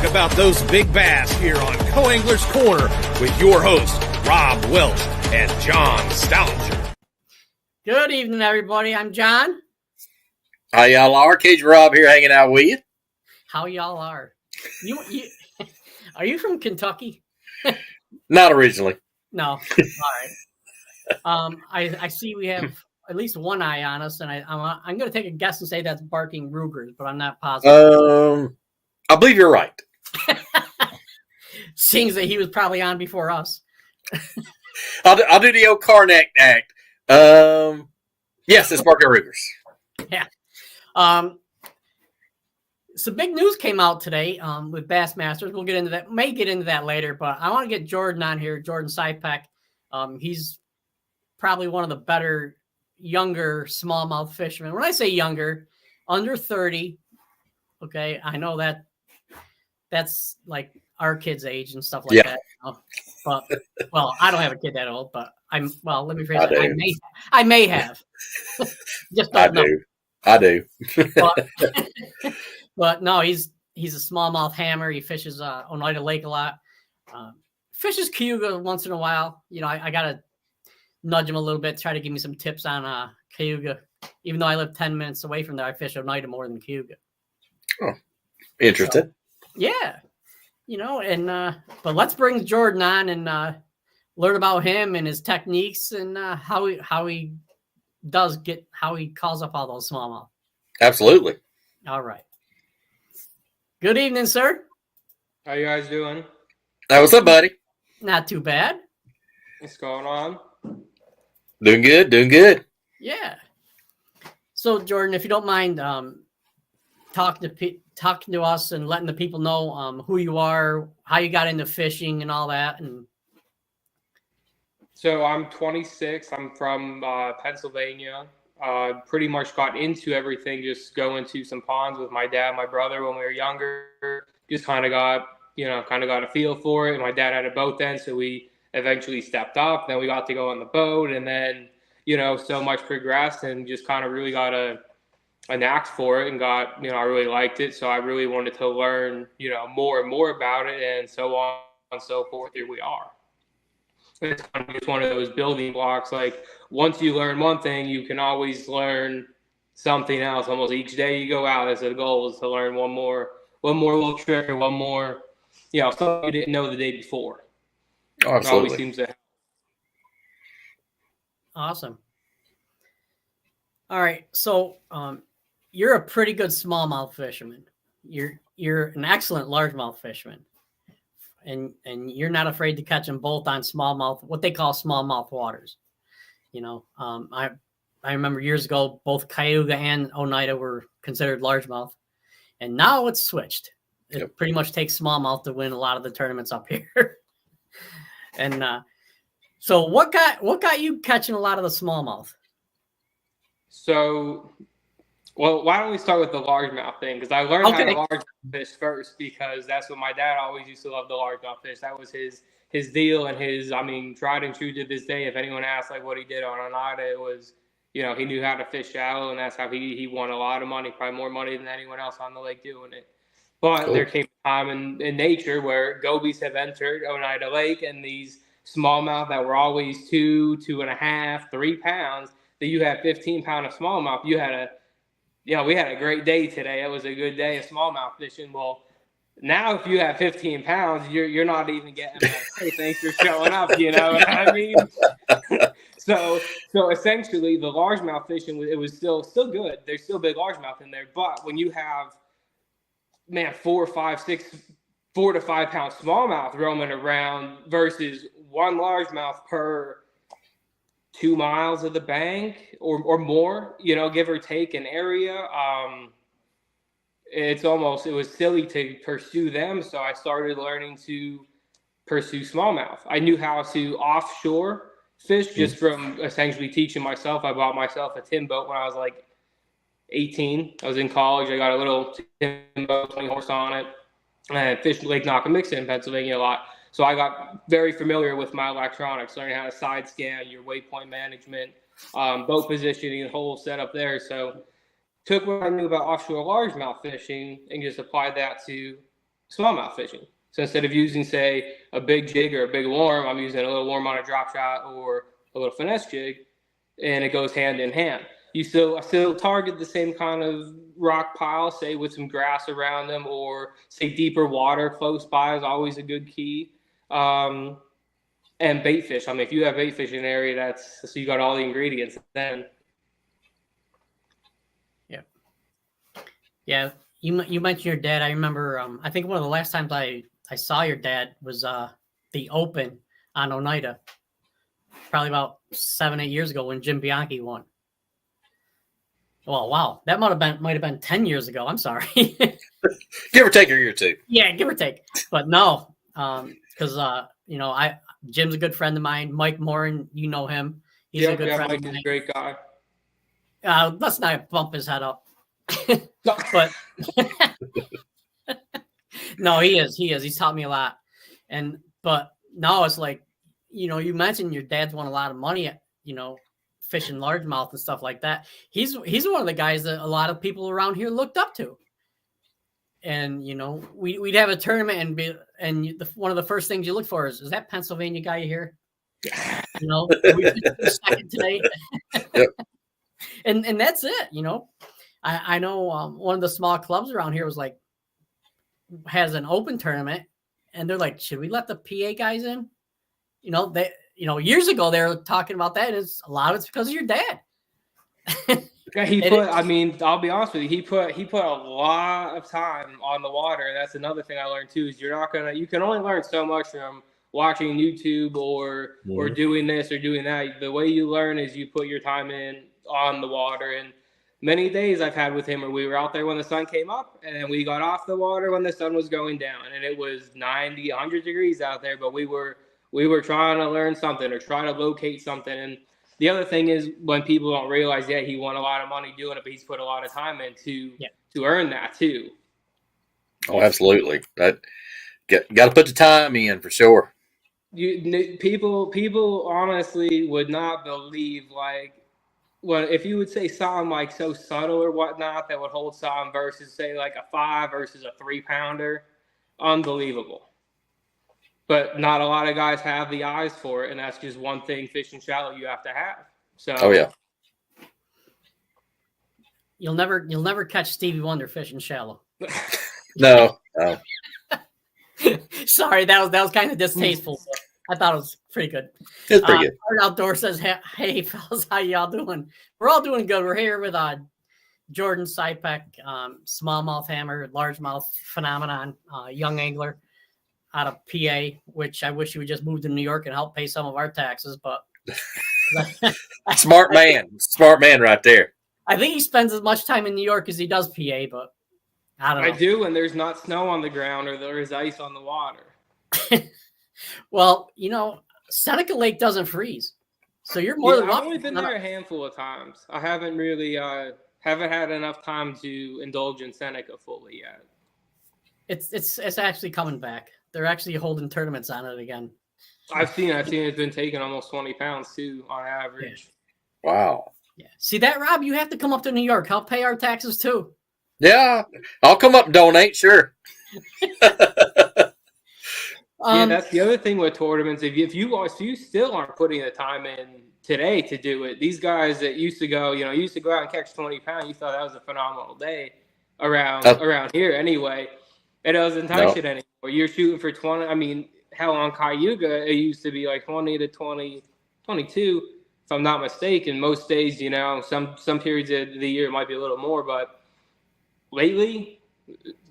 talk about those big bass here on Co-Angler's Corner with your hosts, Rob Welch and John Stoudinger. Good evening, everybody. I'm John. How y'all are? Cage Rob here hanging out with you. How y'all are? You are you from Kentucky? Not originally. No. All right. I see we have at least one eye on us, and I'm going to take a guess and say that's barking Rugers, but I'm not positive. I believe you're right. Seems that he was probably on before us. I'll do the old Karnak act. Yes, it's Barker Rugers. Yeah. Some big news came out today with Bassmasters. We'll get into that. May get into that later, but I want to get Jordan on here. Jordan Sypeck. He's probably one of the better younger smallmouth fishermen. When I say younger, under 30. Okay, I know that's like our kids' age and stuff like that. You know? But I don't have a kid that old, but let me phrase it. I may have. Just don't know. I do. But no, he's a smallmouth hammer. He fishes Oneida Lake a lot. Fishes Cayuga once in a while. You know, I gotta nudge him a little bit, try to give me some tips on Cayuga. Even though I live 10 minutes away from there, I fish Oneida more than Cayuga. Oh, interesting. So, yeah, you know, and but let's bring Jordan on and learn about him and his techniques and how he calls up all those smallmouth. Absolutely. All right. Good evening, sir. How you guys doing? Hey, what's up, buddy? Not too bad. What's going on? Doing good. Yeah. So, Jordan, if you don't mind talking to us and letting the people know who you are, how you got into fishing and all that. And So I'm 26. I'm from Pennsylvania. Pretty much got into everything just going to some ponds with my dad, my brother when we were younger. Just kind of got a feel for it. My dad had a boat then, so we eventually stepped up. Then we got to go on the boat, and then so much progressed and just kind of really got a knack for it and got I really liked it. So I really wanted to learn more and more about it, and so on and so forth. Here we are. It's kind of just one of those building blocks. Like once you learn one thing, you can always learn something else. Almost each day you go out, as the goal is to learn one more little trick or one more, something you didn't know the day before. Oh, absolutely. It always seems to. Awesome. All right, so you're a pretty good smallmouth fisherman. You're an excellent largemouth fisherman. And you're not afraid to catch them both on smallmouth, what they call smallmouth waters. I remember years ago, both Cayuga and Oneida were considered largemouth, and now it's switched. It pretty much takes smallmouth to win a lot of the tournaments up here. And so, what got you catching a lot of the smallmouth? So, well, why don't we start with the largemouth thing? Because I learned how to largemouth fish first, because that's what my dad always used to love, the largemouth fish. That was his deal and tried and true to this day. If anyone asks like what he did on Oneida, it was, he knew how to fish shallow, and that's how he won a lot of money, probably more money than anyone else on the lake doing it. But There came a time in nature where gobies have entered Oneida Lake, and these smallmouth that were always 2.5, 3 pounds, that you had 15-pound of smallmouth, we had a great day today. It was a good day of smallmouth fishing. Well, now if you have 15 pounds, you're not even getting like, hey, thanks for showing up. You know what I mean? So essentially, the largemouth fishing, it was still good. There's still big largemouth in there, but when you have 4 to 5 pound smallmouth roaming around versus one largemouth per 2 miles of the bank or more, give or take an area. It was silly to pursue them. So I started learning to pursue smallmouth. I knew how to offshore fish just from essentially teaching myself. I bought myself a tin boat when I was like 18. I was in college. I got a little tin boat, 20 horse on it, and I fished Lake Nockamixon in Pennsylvania a lot. So I got very familiar with my electronics, learning how to side scan, your waypoint management, boat positioning, the whole setup there. So took what I knew about offshore largemouth fishing and just applied that to smallmouth fishing. So instead of using, say, a big jig or a big worm, I'm using a little worm on a drop shot or a little finesse jig, and it goes hand in hand. I still target the same kind of rock pile, say with some grass around them, or say deeper water close by is always a good key. And bait fish. I mean, if you have bait fish in an area, so you got all the ingredients then. Yeah. You mentioned your dad. I remember, I think one of the last times I saw your dad was the Open on Oneida, probably about 7-8 years ago when Jim Bianchi won. Well, wow, that might have been 10 years ago. I'm sorry. Give or take a year or two. Yeah, give or take. But no, because Jim's a good friend of mine. Mike Morin, you know him. He's a good friend. Mike is a great guy. Let's not bump his head up. But no, he is. He's taught me a lot. But now it's like, you mentioned your dad's won a lot of money, fishing largemouth and stuff like that. He's one of the guys that a lot of people around here looked up to. And we'd have a tournament one of the first things you look for is that Pennsylvania guy here? We fished second today. Yep. And that's it. I know one of the small clubs around here has an open tournament, and they're like, should we let the PA guys in? Years ago they were talking about that. And a lot of it's because of your dad. Yeah, I'll be honest with you. He put a lot of time on the water, and that's another thing I learned too. Is you can only learn so much from watching YouTube or doing this or doing that. The way you learn is you put your time in on the water. And many days I've had with him where we were out there when the sun came up, and then we got off the water when the sun was going down, and it was 90, 100 degrees out there, but we were trying to learn something or try to locate something. And the other thing is when people don't realize, he won a lot of money doing it, but he's put a lot of time in to earn that too. Oh, absolutely. Got to put the time in for sure. People honestly would not believe if you would say something so subtle or whatnot that would hold something versus say a 5 versus a 3-pounder, unbelievable. But not a lot of guys have the eyes for it, and that's just one thing fishing shallow you have to have. So. Oh yeah. You'll never catch Stevie Wonder fishing shallow. No. Sorry, that was kind of distasteful. I thought it was pretty good. It's pretty good. Art Outdoor says, hey fellas, how y'all doing? We're all doing good. We're here with Jordan Sypeck, smallmouth hammer, largemouth phenomenon, young angler out of PA, which I wish he would just move to New York and help pay some of our taxes, but smart man right there. I think he spends as much time in New York as he does PA, but I don't know. I do, and there's not snow on the ground or there is ice on the water. Well, Seneca Lake doesn't freeze, so you're more than welcome. I've only been there a handful of times. I haven't really haven't had enough time to indulge in Seneca fully yet. It's actually coming back. They're actually holding tournaments on it again. I've seen it's been taking almost 20 pounds too on average. Yeah. Wow. Yeah. See that, Rob? You have to come up to New York. Help pay our taxes too. Yeah, I'll come up and donate. Sure. That's the other thing with tournaments. If you still aren't putting the time in today to do it, these guys that used to go out and catch 20 pounds, you thought that was a phenomenal day around here anyway. It doesn't touch it anymore. You're shooting for 20. I mean, hell, on Cayuga, it used to be 20 to 22, if I'm not mistaken. Most days, some periods of the year it might be a little more, but lately,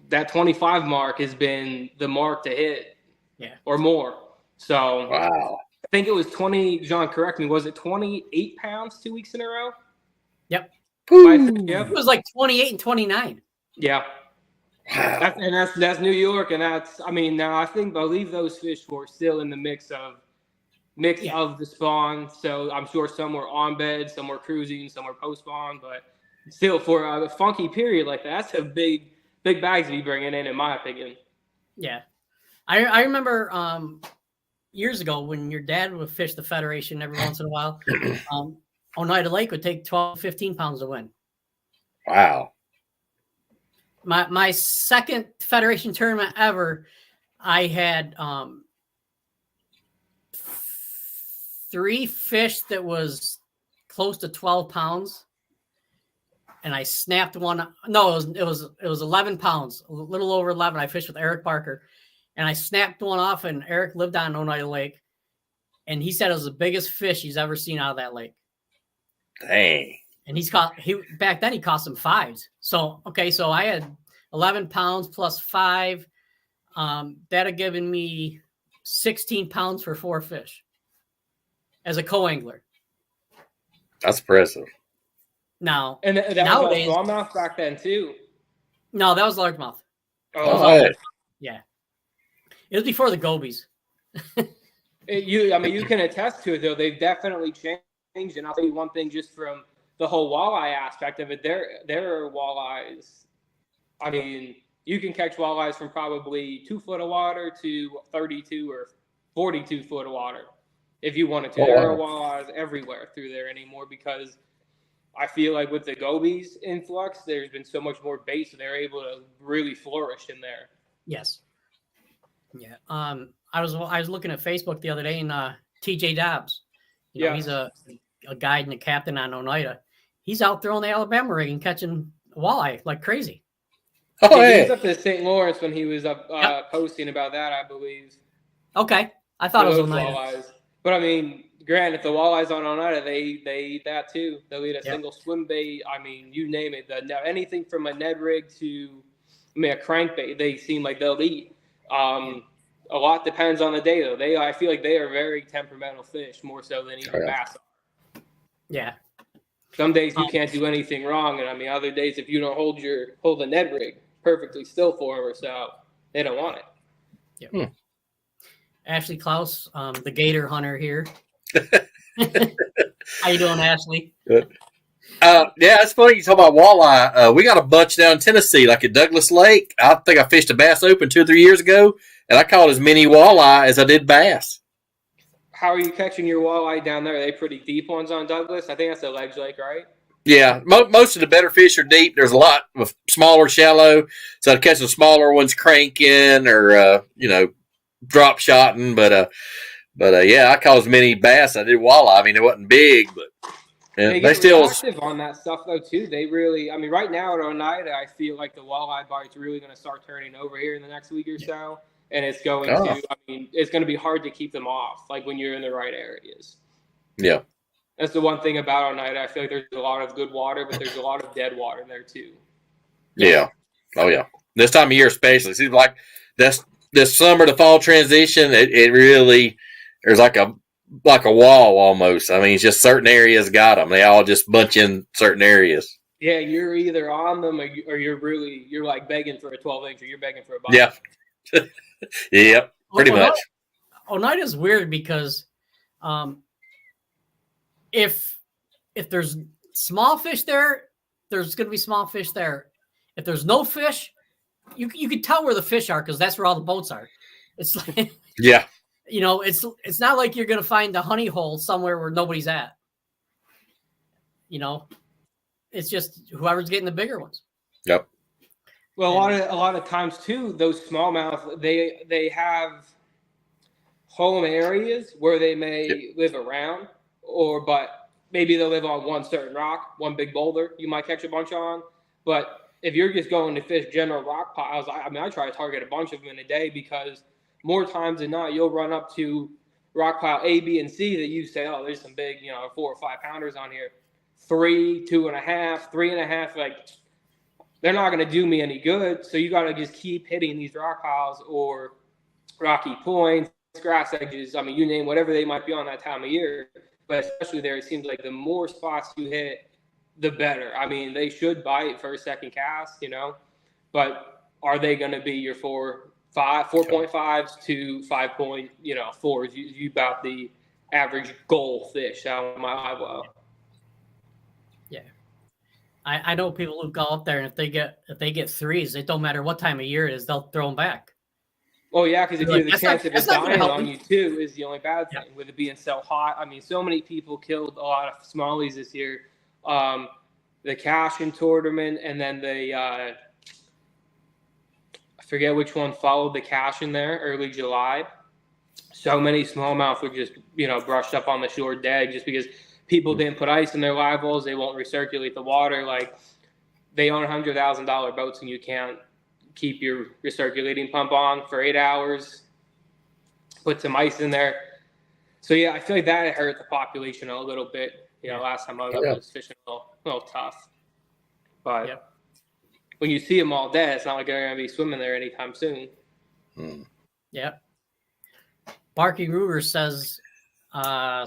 that 25 mark has been the mark to hit. Yeah. Or more. So, wow. I think it was 20. John, correct me. Was it 28 pounds 2 weeks in a row? Yep. Yep. It was 28 and 29. Yeah. Wow. That's New York, and now I believe those fish were still in the mix of the spawn. So I'm sure some were on bed, some were cruising, some were post spawn, but still for a funky period like that, that's a big bags to be bringing in my opinion. Yeah, I remember years ago when your dad would fish the Federation every once in a while. Oneida Lake would take 12, 15 pounds to win. Wow. my second Federation tournament ever, I had 3 fish that was close to 12 pounds, and I snapped one. No, it was 11 pounds, a little over 11. I fished with Eric Barker, and I snapped one off. And Eric lived on Oneida Lake, and he said it was the biggest fish he's ever seen out of that lake. Dang. And back then he caught some 5s. So so I had 11 pounds plus 5. That had given me 16 pounds for 4 fish as a co-angler. That's impressive. Now, And that nowadays, was all smallmouth back then too. No, that was largemouth. Yeah. It was before the gobies. You can attest to it though. They've definitely changed, and I'll tell you one thing just from the whole walleye aspect of it. There are walleyes. I mean, you can catch walleyes from probably 2 foot of water to 32 or 42 foot of water if you wanted to. There are walleyes everywhere through there anymore because I feel like with the gobies influx, there's been so much more bait, so they're able to really flourish in there. Yes. Yeah. I was looking at Facebook the other day, and TJ Dobbs, he's a guide and a captain on Oneida. He's out throwing the Alabama rig and catching walleye like crazy. He was up to St. Lawrence when he was up posting about that, I believe. Okay. I thought it was Oneida. Walleyes. But I mean, granted, if the walleyes on Oneida, they eat that too. They'll eat a single swim bait. I mean, you name it. Anything from a Ned rig to a crankbait, they seem like they'll eat. A lot depends on the day, though. I feel like they are very temperamental fish, more so than even bass are. Yeah. Some days you can't do anything wrong, and I mean, other days if you don't hold the Ned rig perfectly still for them or so, they don't want it. Yeah. Ashley Klaus, the gator hunter here. How you doing, Ashley? Good. It's funny you talk about walleye. We got a bunch down in Tennessee, like at Douglas Lake. I think I fished a Bass Open 2 or 3 years ago, and I caught as many walleye as I did bass. How are you catching your walleye down there? Are they pretty deep ones on Douglas? I think that's a ledge lake, right? Yeah, most of the better fish are deep. There's a lot of smaller, shallow. So I'd catch the smaller ones cranking or drop shotting. But I caught as many bass as I did walleye. I mean, it wasn't big, but they still active on that stuff though too. They really, I mean, right now at Oneida, I feel like the walleye bite's really going to start turning over here in the next week or so, and it's going to. I mean, it's going to be hard to keep them off, like when you're in the right areas. Yeah. That's the one thing about Oneida. I feel like there's a lot of good water, but there's a lot of dead water there too. Yeah. Oh yeah. This time of year, especially, it seems like this summer to fall transition. It really there's like a wall almost. I mean, it's just certain areas got them. They all just bunch in certain areas. Yeah, you're either on them or you're like begging for a 12-inch or you're begging for a bite. Yeah. Yep. Pretty much. Oneida's weird because if there's small fish there, there's going to be small fish there. If there's no fish, you can tell where the fish are because that's where all the boats are. It's like yeah. It's not like you're going to find a honey hole somewhere where nobody's at. It's just whoever's getting the bigger ones. Yep. Well, a lot of times too, those smallmouth they have home areas where they may live around, but maybe they'll live on one certain rock, one big boulder. You might catch a bunch on, but if you're just going to fish general rock piles, I try to target a bunch of them in a day because more times than not, you'll run up to rock pile A, B, and C that you say, oh, there's some big, 4 or 5 pounders on here. 3, 2.5, 3.5, like they're not going to do me any good. So you got to just keep hitting these rock piles or rocky points, grass edges. I mean, you name whatever they might be on that time of year. But especially there, it seems like the more spots you hit, the better. I mean, they should bite first, second cast, but are they going to be your 4.5s to 5.4s? You about the average goal fish out of my eye well. Yeah, I know people who go up there and if they get 3s, it don't matter what time of year it is, they'll throw them back. Oh yeah, because if you have the chance of it dying on you too, is the only bad thing with it being so hot. I mean, so many people killed a lot of smallies this year. The Cashin tournament, and then forget which one followed the cache in there, early July. So many smallmouth were just, brushed up on the shore dead just because people didn't put ice in their live wells. They won't recirculate the water. Like, they own $100,000 boats and you can't keep your recirculating pump on for 8 hours. Put some ice in there. So, yeah, I feel like that hurt the population a little bit. Last time I was fishing a little tough. But when you see them all dead, it's not like they're going to be swimming there anytime soon. Yeah. Barky Ruger says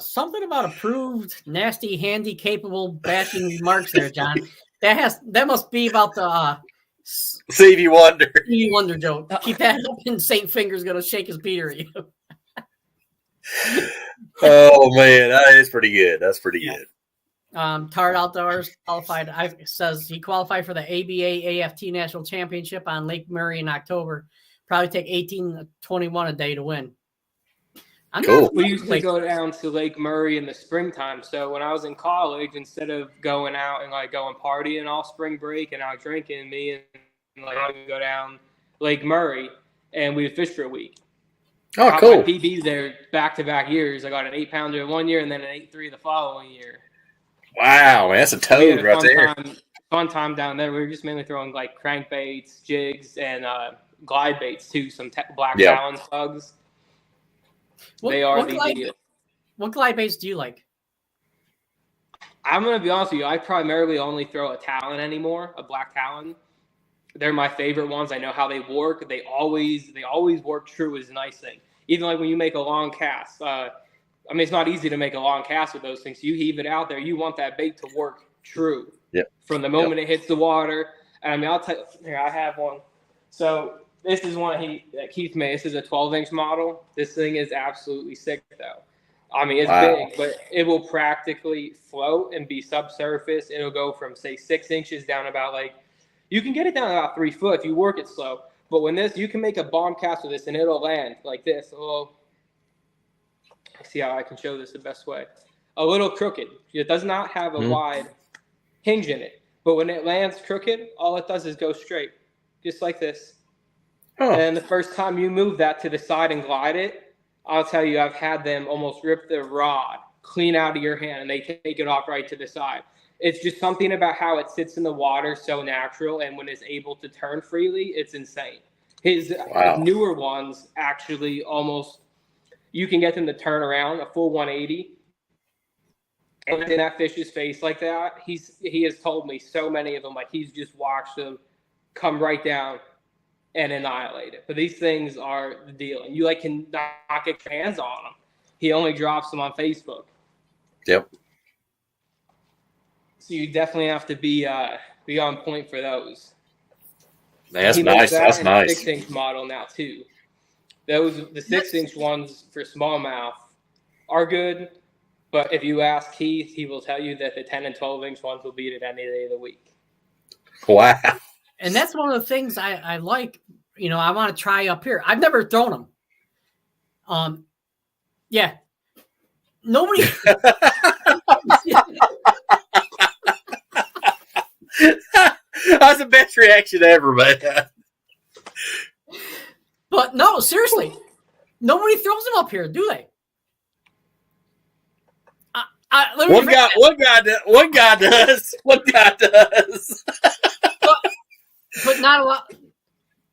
something about approved, nasty, handy, capable bashing remarks there, John. That must be about the Stevie Wonder. Stevie Wonder joke. Keep that up, and Saint Finger's gonna shake his Peter at you. Oh man, that is pretty good. That's pretty good. Tard Outdoors qualified. Says he qualified for the ABA AFT National Championship on Lake Murray in October. Probably take 18 to 21 a day to win. Cool. We used to go down to Lake Murray in the springtime. So when I was in college, instead of going out and going partying all spring break and out drinking, me and I would go down Lake Murray and we would fish for a week. Oh, got cool. My PBs there back-to-back years. I got an 8-pounder one year and then an 8.3 the following year. Wow, man, that's a toad right there. Fun time down there. We were just mainly throwing crankbaits, jigs, and glide baits too. Some black talon slugs. They are the deal. What glide baits do you like? I'm going to be honest with you. I primarily only throw a talon anymore, a black talon. They're my favorite ones. I know how they work. They always work true is a nice thing. Even when you make a long cast. It's not easy to make a long cast with those things. You heave it out there. You want that bait to work true. Yep. From the moment it hits the water. And I'll tell you, here, I have one. So this is one that Keith made. This is a 12-inch model. This thing is absolutely sick, though. It's big, but it will practically float and be subsurface. It'll go from, say, 6 inches down about you can get it down about 3 foot if you work it slow. But you can make a bomb cast with this and it'll land like this. See how I can show this the best way. A little crooked. It does not have a wide hinge in it. But when it lands crooked, all it does is go straight, just like this. Oh. And the first time you move that to the side and glide it, I'll tell you, I've had them almost rip the rod clean out of your hand, and they take it off right to the side. It's just something about how it sits in the water so natural, and when it's able to turn freely, it's insane. His newer ones actually you can get them to turn around a full 180. And in that fish's face like that, he has told me so many of them, he's just watched them come right down and annihilate it. But these things are the deal. And you can not get your hands on them. He only drops them on Facebook. Yep. So you definitely have to be on point for those. That's nice. That's nice. 6-inch model now too. The 6-inch ones for smallmouth are good, but if you ask Keith, he will tell you that the 10 and 12-inch ones will beat it any day of the week. Wow. And that's one of the things I like. I want to try up here. I've never thrown them. Yeah. Nobody. That's the best reaction ever, man. But no, seriously, nobody throws them up here, do they? One guy does. But not a lot.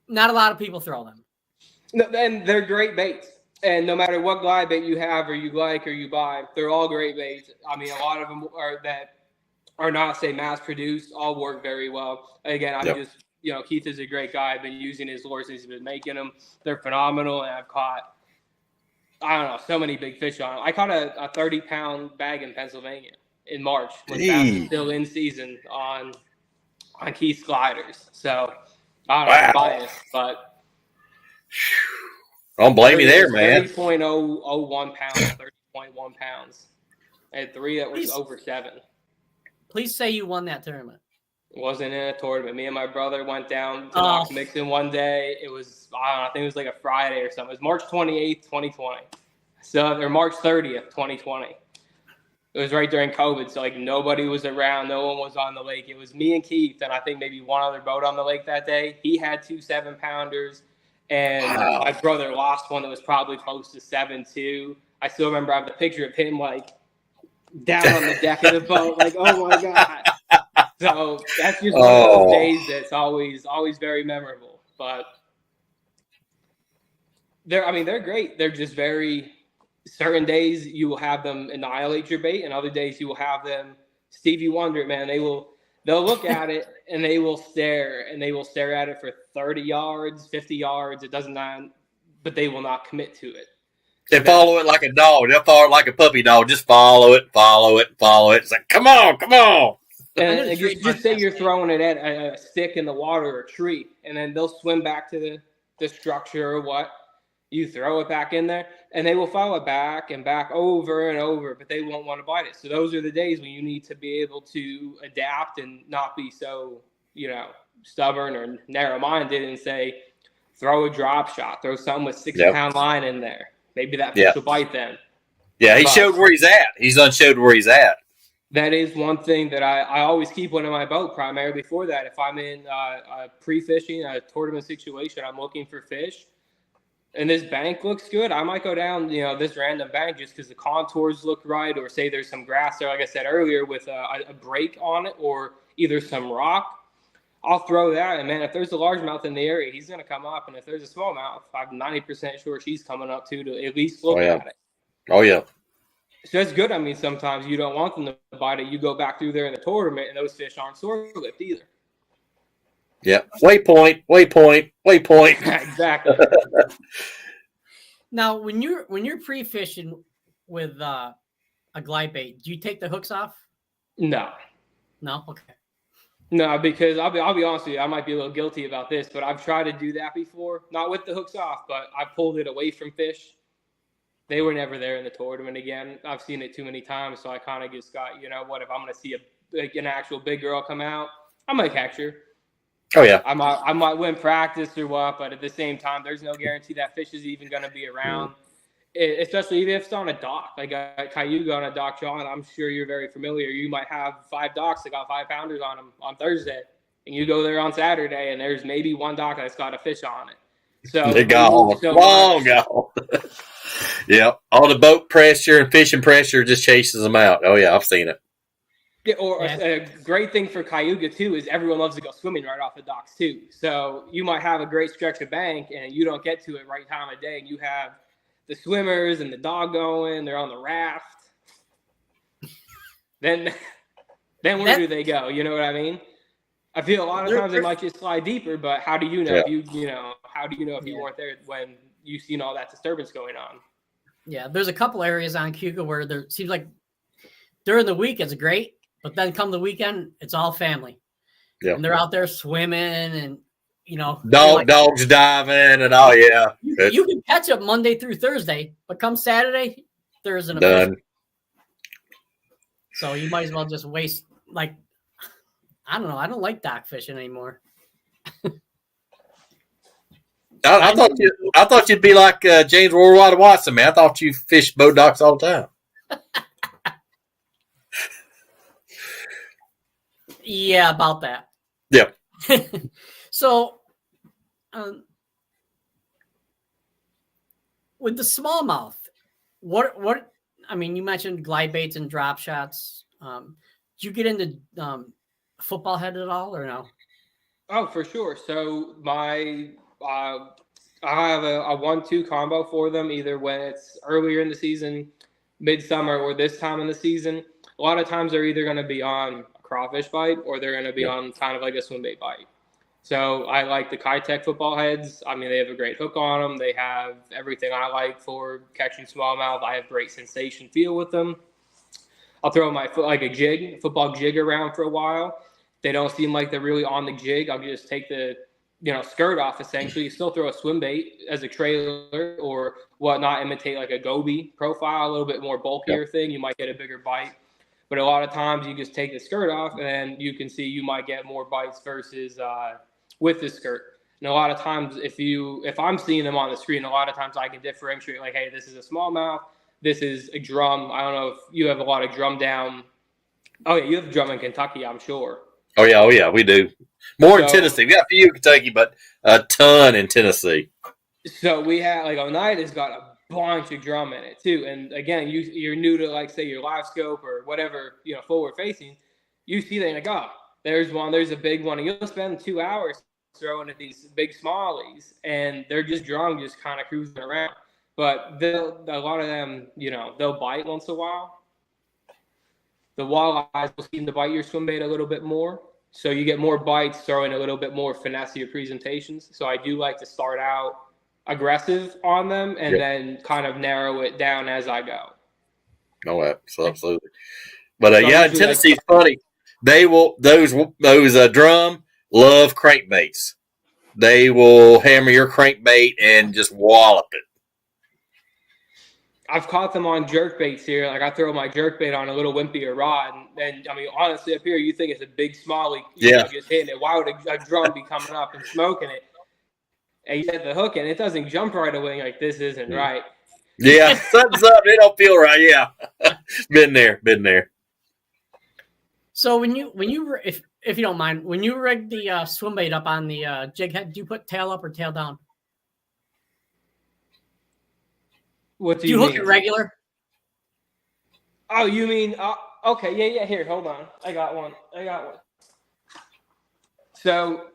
Not a lot of people throw them. No, and they're great baits. And no matter what glide bait you have or you like or you buy, they're all great baits. A lot of them are not, say, mass-produced, all work very well. Again, Keith is a great guy. I've been using his lures since he's been making them. They're phenomenal, and I've caught, so many big fish on them. I caught a 30-pound bag in Pennsylvania in March when bass was still in season on Keith's gliders. So, I don't know, I'm biased, but I don't blame you there, man. 30.01 pounds, 30.1 pounds. I had 3 that was over 7. Please say you won that tournament. Wasn't in a tournament. Me and my brother went down to Knox Mixon one day. It was, I think it was a Friday or something. It was March 28th, 2020. Or March 30th, 2020. It was right during COVID, so nobody was around. No one was on the lake. It was me and Keith, and I think maybe one other boat on the lake that day. He had 2 7-pounders. And Wow. my brother lost one that was probably close to 7-2. I still remember I have the picture of him like down on the deck of the boat, like, oh my God. So that's just one of those days that's always very memorable. But they're great. They're just very certain days you will have them annihilate your bait, and other days you will have them Stevie Wonder, man. They'll look at it and they will stare at it for 30 yards, 50 yards. It doesn't matter, but they will not commit to it. They follow it like a dog. They'll follow it like a puppy dog. Just follow it. It's like, come on. And just say you're throwing it at a stick in the water or a tree, and then they'll swim back to the structure or what. You throw it back in there, and they will follow it back and back over and over, but they won't want to bite it. So those are the days when you need to be able to adapt and not be so, stubborn or narrow-minded and say, throw a drop shot, throw something with 6-pound line in there. Maybe that fish will bite then. Yeah, he showed where he's at. He's unshowed where he's at. That is one thing that I always keep one in my boat primarily for that. If I'm in a pre-fishing, a tournament situation, I'm looking for fish, and this bank looks good, I might go down, this random bank just because the contours look right, or say there's some grass there, like I said earlier, with a break on it, or either some rock. I'll throw that, and man, if there's a largemouth in the area, he's going to come up, and if there's a smallmouth, I'm 90% sure she's coming up too to at least look at it. Oh, yeah. So that's good. I mean, sometimes you don't want them to bite it. You go back through there in the tournament, and those fish aren't sore-lipped either. Yeah. Waypoint. Exactly. Now, when you're pre-fishing with a glide bait, do you take the hooks off? No. Okay. No, because I'll be honest with you, I might be a little guilty about this, but I've tried to do that before. Not with the hooks off, but I pulled it away from fish. They were never there in the tournament again. I've seen it too many times, so I kind of just got, what, if I'm going to see an actual big girl come out, I might catch her. Oh, yeah. I might win practice or what, but at the same time, there's no guarantee that fish is even going to be around, especially even if it's on a dock. Like a Cayuga on a dock, John, I'm sure you're very familiar. You might have 5 docks that got 5-pounders on them on Thursday, and you go there on Saturday, and there's maybe one dock that's got a fish on it. So they gone. Long gone. Yeah, all the boat pressure and fishing pressure just chases them out. Oh, yeah, I've seen it. Yeah, a great thing for Cayuga, too, is everyone loves to go swimming right off the docks, too. So you might have a great stretch of bank, and you don't get to it right time of day, and you have the swimmers and the dog going. They're on the raft. Then where do they go? You know what I mean? I feel a lot of times they might just slide deeper, but how do you know if you weren't there when you've seen all that disturbance going on? Yeah, there's a couple areas on Cayuga where there seems like during the week it's great, but then come the weekend, it's all family. Yeah. And they're out there swimming and, dogs diving and all. Yeah. You can catch up Monday through Thursday, but come Saturday, there isn't a done. fish. So you might as well just waste, I don't know. I don't like dock fishing anymore. I thought you'd be like James Worldwide Watson, man. I thought you fished boat docks all the time. Yeah, about that. Yeah. So, with the smallmouth, what? I mean, you mentioned glide baits and drop shots. Did you get into football head at all, or no? Oh, for sure. So I have a 1-2 combo for them, either when it's earlier in the season, midsummer, or this time in the season. A lot of times they're either going to be on a crawfish bite or they're going to be on kind of like a swim bait bite. So I like the Sypeck football heads. I mean, they have a great hook on them. They have everything I like for catching smallmouth. I have great sensation feel with them. I'll throw my football jig around for a while. They don't seem like they're really on the jig. I'll just take the skirt off, essentially. You still throw a swim bait as a trailer or whatnot, imitate like a goby profile, a little bit more bulkier thing. You might get a bigger bite. But a lot of times you just take the skirt off and you can see you might get more bites versus with the skirt. And a lot of times if I'm seeing them on the screen, a lot of times I can differentiate like, hey, this is a smallmouth. This is a drum. I don't know if you have a lot of drum down. Oh, yeah, you have drum in Kentucky, I'm sure. Oh, yeah, we do. More in Tennessee. We got a few in Kentucky, but a ton in Tennessee. So we had like Oneida's got a bunch of drum in it too. And again, you're new to like say your live scope or whatever, forward facing. You see that like, oh, there's a big one, and you'll spend 2 hours throwing at these big smallies, and they're just drum, just kind of cruising around. But a lot of them, they'll bite once in a while. The walleyes will seem to bite your swim bait a little bit more. So you get more bites throwing a little bit more finesse presentations. So I do like to start out aggressive on them and then kind of narrow it down as I go. No, absolutely. But yeah, in Tennessee's funny. They will those drum love crankbaits. They will hammer your crankbait and just wallop it. I've caught them on jerkbaits here. Like I throw my jerkbait on a little wimpier rod, and I mean, honestly, up here you think it's a big smallie, just hitting it. Why would a drum be coming up and smoking it? And you hit the hook, and it doesn't jump right away. Like this isn't right. Yeah, something's up. It don't feel right. Yeah, been there. So when you if you don't mind, when you rig the swim bait up on the jig head, do you put tail up or tail down? What do you mean? Hook it regular? Oh, you mean okay? Yeah. Here, hold on. I got one. So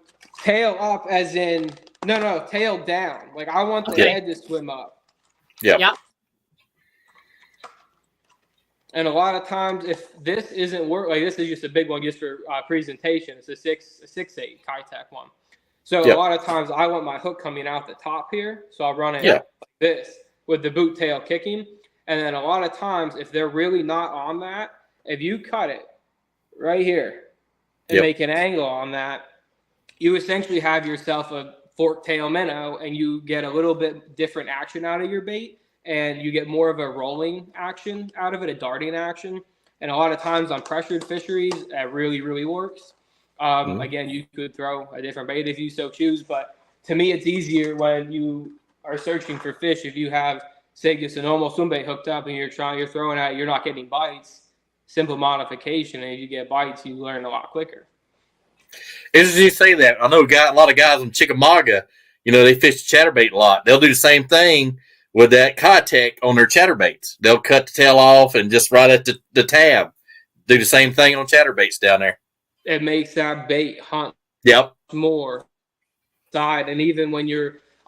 tail up, as in no, tail down. Like I want the head to swim up. Yeah. And a lot of times, if this isn't work, like this is just a big one just for presentation. It's a 6'8" Kitech one. So a lot of times I want my hook coming out the top here. So I'll run it like this with the boot tail kicking. And then a lot of times, if they're really not on that, if you cut it right here and make an angle on that, you essentially have yourself a fork tail minnow, and you get a little bit different action out of your bait, and you get more of a rolling action out of it, a darting action. And a lot of times on pressured fisheries, that really, really works. Again, you could throw a different bait if you so choose, but to me, it's easier when you are searching for fish. If you have, say, just a normal swim bait hooked up and you're throwing out, you're not getting bites. Simple modification, and if you get bites, you learn a lot quicker. As you say that, I know a lot of guys in Chickamauga, they fish chatterbait a lot. They'll do the same thing with that Kitech on their chatterbaits. They'll cut the tail off and just right at the tab. Do the same thing on chatterbaits down there. It makes that bait hunt more side. And even when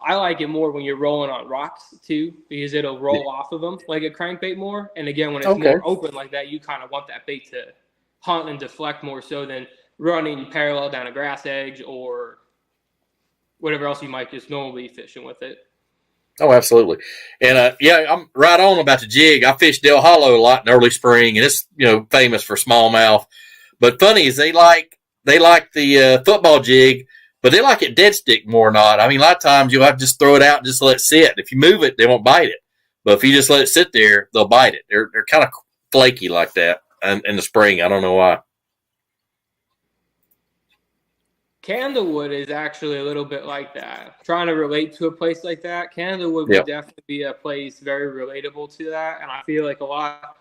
I like it more when you're rolling on rocks too, because it'll roll off of them like a crankbait more. And again, when it's more open like that, you kind of want that bait to hunt and deflect more so than running parallel down a grass edge or whatever else you might just normally be fishing with it. Oh, absolutely. And I'm right on about the jig. I fished Del Hollow a lot in early spring, and it's famous for smallmouth. But funny is they like the football jig, but they like it dead stick more or not. I mean, a lot of times you'll have to just throw it out and just let it sit. If you move it, they won't bite it. But if you just let it sit there, they'll bite it. They're kind of flaky like that in the spring. I don't know why. Candlewood is actually a little bit like that. Trying to relate to a place like that, Candlewood would definitely be a place very relatable to that. And I feel like a lot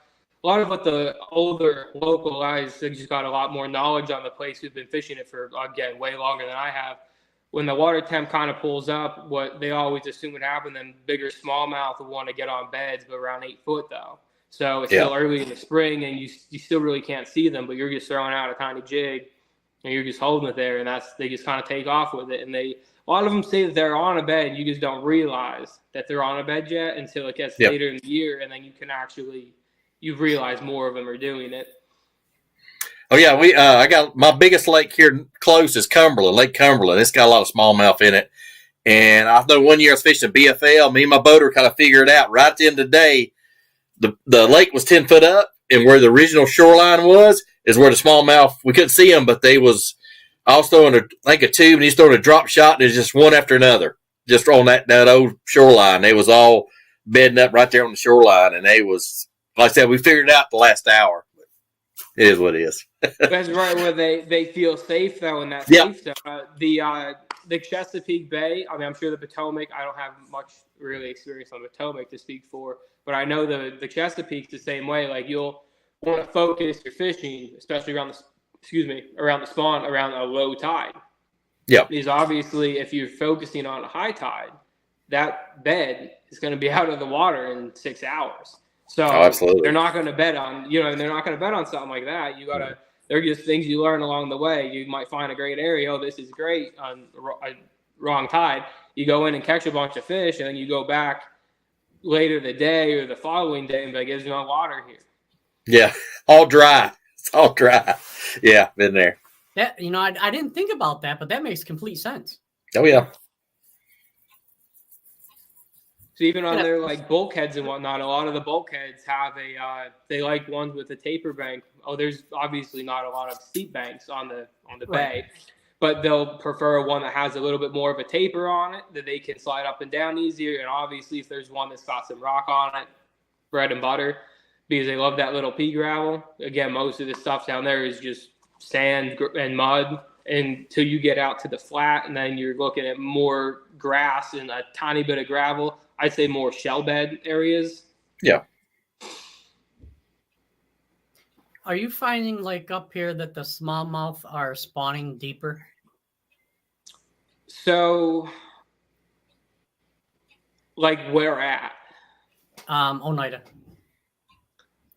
of what the older local guys, they just got a lot more knowledge on the place who've been fishing it for, again, way longer than I have. When the water temp kind of pulls up, what they always assume would happen, then bigger smallmouth will want to get on beds, but around 8 foot though. So it's still early in the spring, and you still really can't see them, but you're just throwing out a tiny jig, and you're just holding it there, and they just kind of take off with it. And a lot of them say that they're on a bed, and you just don't realize that they're on a bed yet until it gets later in the year, and then you realize more of them are doing it. Oh yeah, I got my biggest lake here close is Cumberland, Lake Cumberland. It's got a lot of smallmouth in it, and I know one year I was fishing BFL. Me and my boater kind of figured it out right at the end of the day. The lake was 10 foot up, and where the original shoreline is where the smallmouth, we couldn't see them, but I was throwing a tube, and he's throwing a drop shot, and it's just one after another, just on that old shoreline. They was all bedding up right there on the shoreline, and they was, like I said, we figured it out the last hour. It is what it is. That's right, where they feel safe though in that safe zone. The Chesapeake Bay, I mean, I'm sure the Potomac, I don't have much really experience on the Potomac to speak for, but I know the Chesapeake's the same way. Like you'll want to focus your fishing, especially around the spawn, around a low tide. Yeah. Because obviously if you're focusing on a high tide, that bed is going to be out of the water in 6 hours. So absolutely. they're not going to bet on, they're not going to bet on something like that. You got to, they're just things you learn along the way. You might find a great area. Oh, this is great on a wrong tide. You go in and catch a bunch of fish, and then you go back later the day or the following day and be like, there's no water here. Yeah, all dry. It's all dry. Yeah, been there. That I didn't think about that, but that makes complete sense. Oh yeah. So even on their like bulkheads and whatnot, a lot of the bulkheads have they like ones with a taper bank. Oh, there's obviously not a lot of steep banks on the bay, but they'll prefer one that has a little bit more of a taper on it that they can slide up and down easier. And obviously, if there's one that's got some rock on it, bread and butter, because they love that little pea gravel. Again, most of the stuff down there is just sand and mud until you get out to the flat, and then you're looking at more grass and a tiny bit of gravel. I'd say more shell bed areas. Yeah. Are you finding like up here that the smallmouth are spawning deeper? So, like where at? Oneida.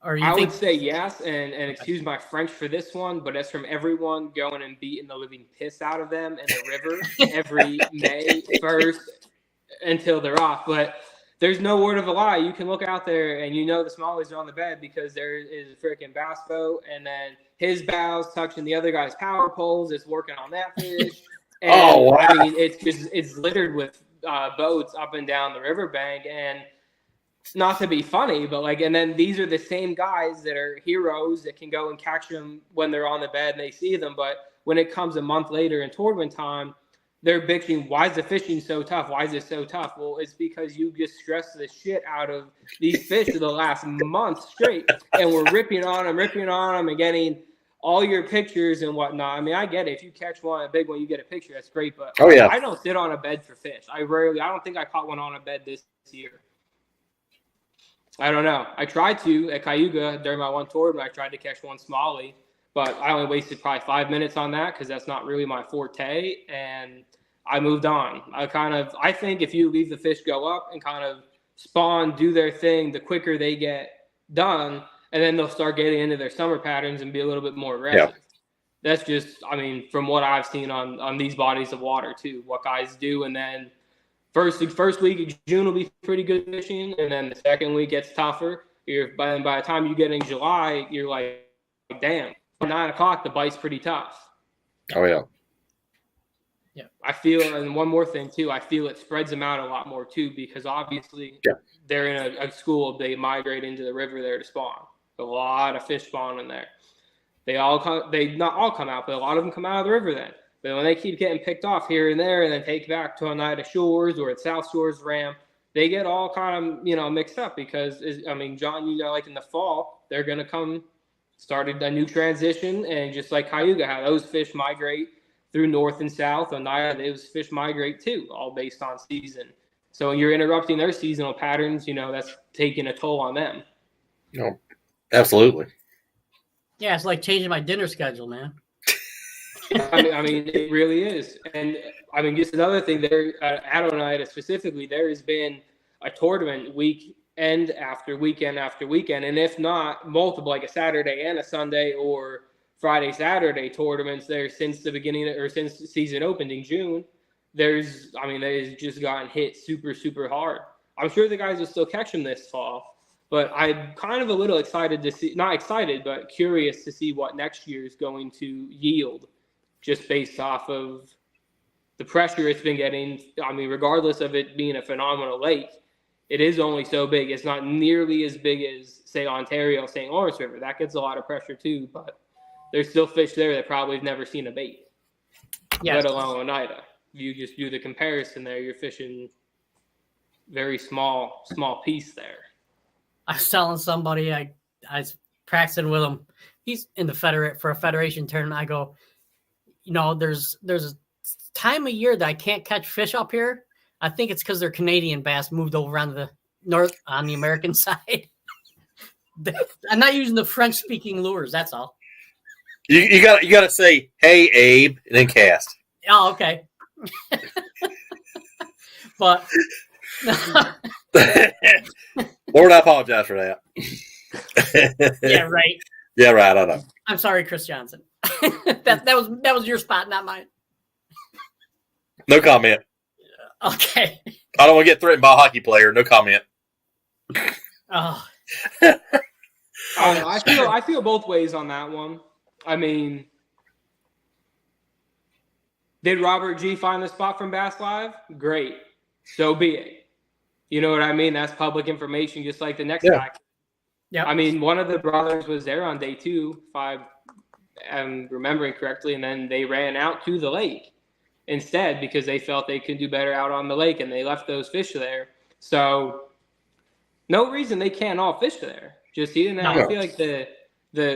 I would say yes, and excuse my French for this one, but that's from everyone going and beating the living piss out of them in the river every May 1st until they're off. But there's no word of a lie. You can look out there and the smallies are on the bed because there is a freaking bass boat, and then his bow's touching the other guy's power poles. It's working on that fish. And, oh wow! I mean, it's littered with boats up and down the riverbank, and not to be funny, but and then these are the same guys that are heroes that can go and catch them when they're on the bed and they see them. But when it comes a month later in tournament time, they're bitching, why is the fishing so tough? Why is it so tough? Well, it's because you just stressed the shit out of these fish for the last month straight. And we're ripping on them and getting all your pictures and whatnot. I mean, I get it. If you catch a big one, you get a picture. That's great. But I don't sit on a bed for fish. I don't think I caught one on a bed this year. I don't know. I tried to at Cayuga during my one tournament. I tried to catch one smallie, but I only wasted probably 5 minutes on that because that's not really my forte. And I moved on. I think if you leave the fish go up and kind of spawn, do their thing, the quicker they get done, and then they'll start getting into their summer patterns and be a little bit more aggressive. Yeah. That's just, from what I've seen on these bodies of water too, what guys do. And then first week of June will be pretty good fishing, and then the second week gets tougher. By the time you get in July, you're like, damn, 9 o'clock, the bite's pretty tough. Oh, yeah. Yeah. I feel, and one more thing, too, I feel it spreads them out a lot more, too, because obviously they're in a school, they migrate into the river there to spawn. A lot of fish spawn in there. They not all come out, but a lot of them come out of the river then. But when they keep getting picked off here and there and then take back to Oneida Shores or at South Shores Ramp, they get all kind of, mixed up because, John, like in the fall, they're going to come, started a new transition. And just like Cayuga, how those fish migrate through north and south, Oneida, those fish migrate too, all based on season. So when you're interrupting their seasonal patterns, that's taking a toll on them. No, absolutely. Yeah, it's like changing my dinner schedule, man. I mean, it really is. And just another thing there at Oneida specifically, there has been a tournament weekend after weekend after weekend. And if not multiple, like a Saturday and a Sunday or Friday, Saturday tournaments there since the beginning or since the season opened in June. They've just gotten hit super, super hard. I'm sure the guys will still catch them this fall, but I'm kind of a little excited to see, not excited, but curious to see what next year is going to yield. Just based off of the pressure it's been getting. Regardless of it being a phenomenal lake, it is only so big. It's not nearly as big as, say, Ontario, St. Lawrence River. That gets a lot of pressure too, but there's still fish there that probably have never seen a bait, let alone Oneida. You just do the comparison there. You're fishing very small piece there. I was telling somebody, I was practicing with him. He's in the for a federation tournament. I go, there's a time of year that I can't catch fish up here. I think it's because they're Canadian bass moved over on the American side. I'm not using the French speaking lures. That's all. You got to say, "Hey, Abe," and then cast. Oh, okay. But Lord, I apologize for that. Yeah, right. Yeah, right. I know. I'm sorry, Chris Johnson. that was your spot, not mine. No comment. Okay. I don't want to get threatened by a hockey player. No comment. Oh. I feel both ways on that one. I mean, did Robert G find the spot from Bass Live? Great. So be it. You know what I mean? That's public information, just like the next guy. Yeah. I mean, one of the brothers was there on day 2, if I'm remembering correctly, and then they ran out to the lake instead because they felt they could do better out on the lake, and they left those fish there. So no reason they can't all fish there. Just he didn't. I feel like the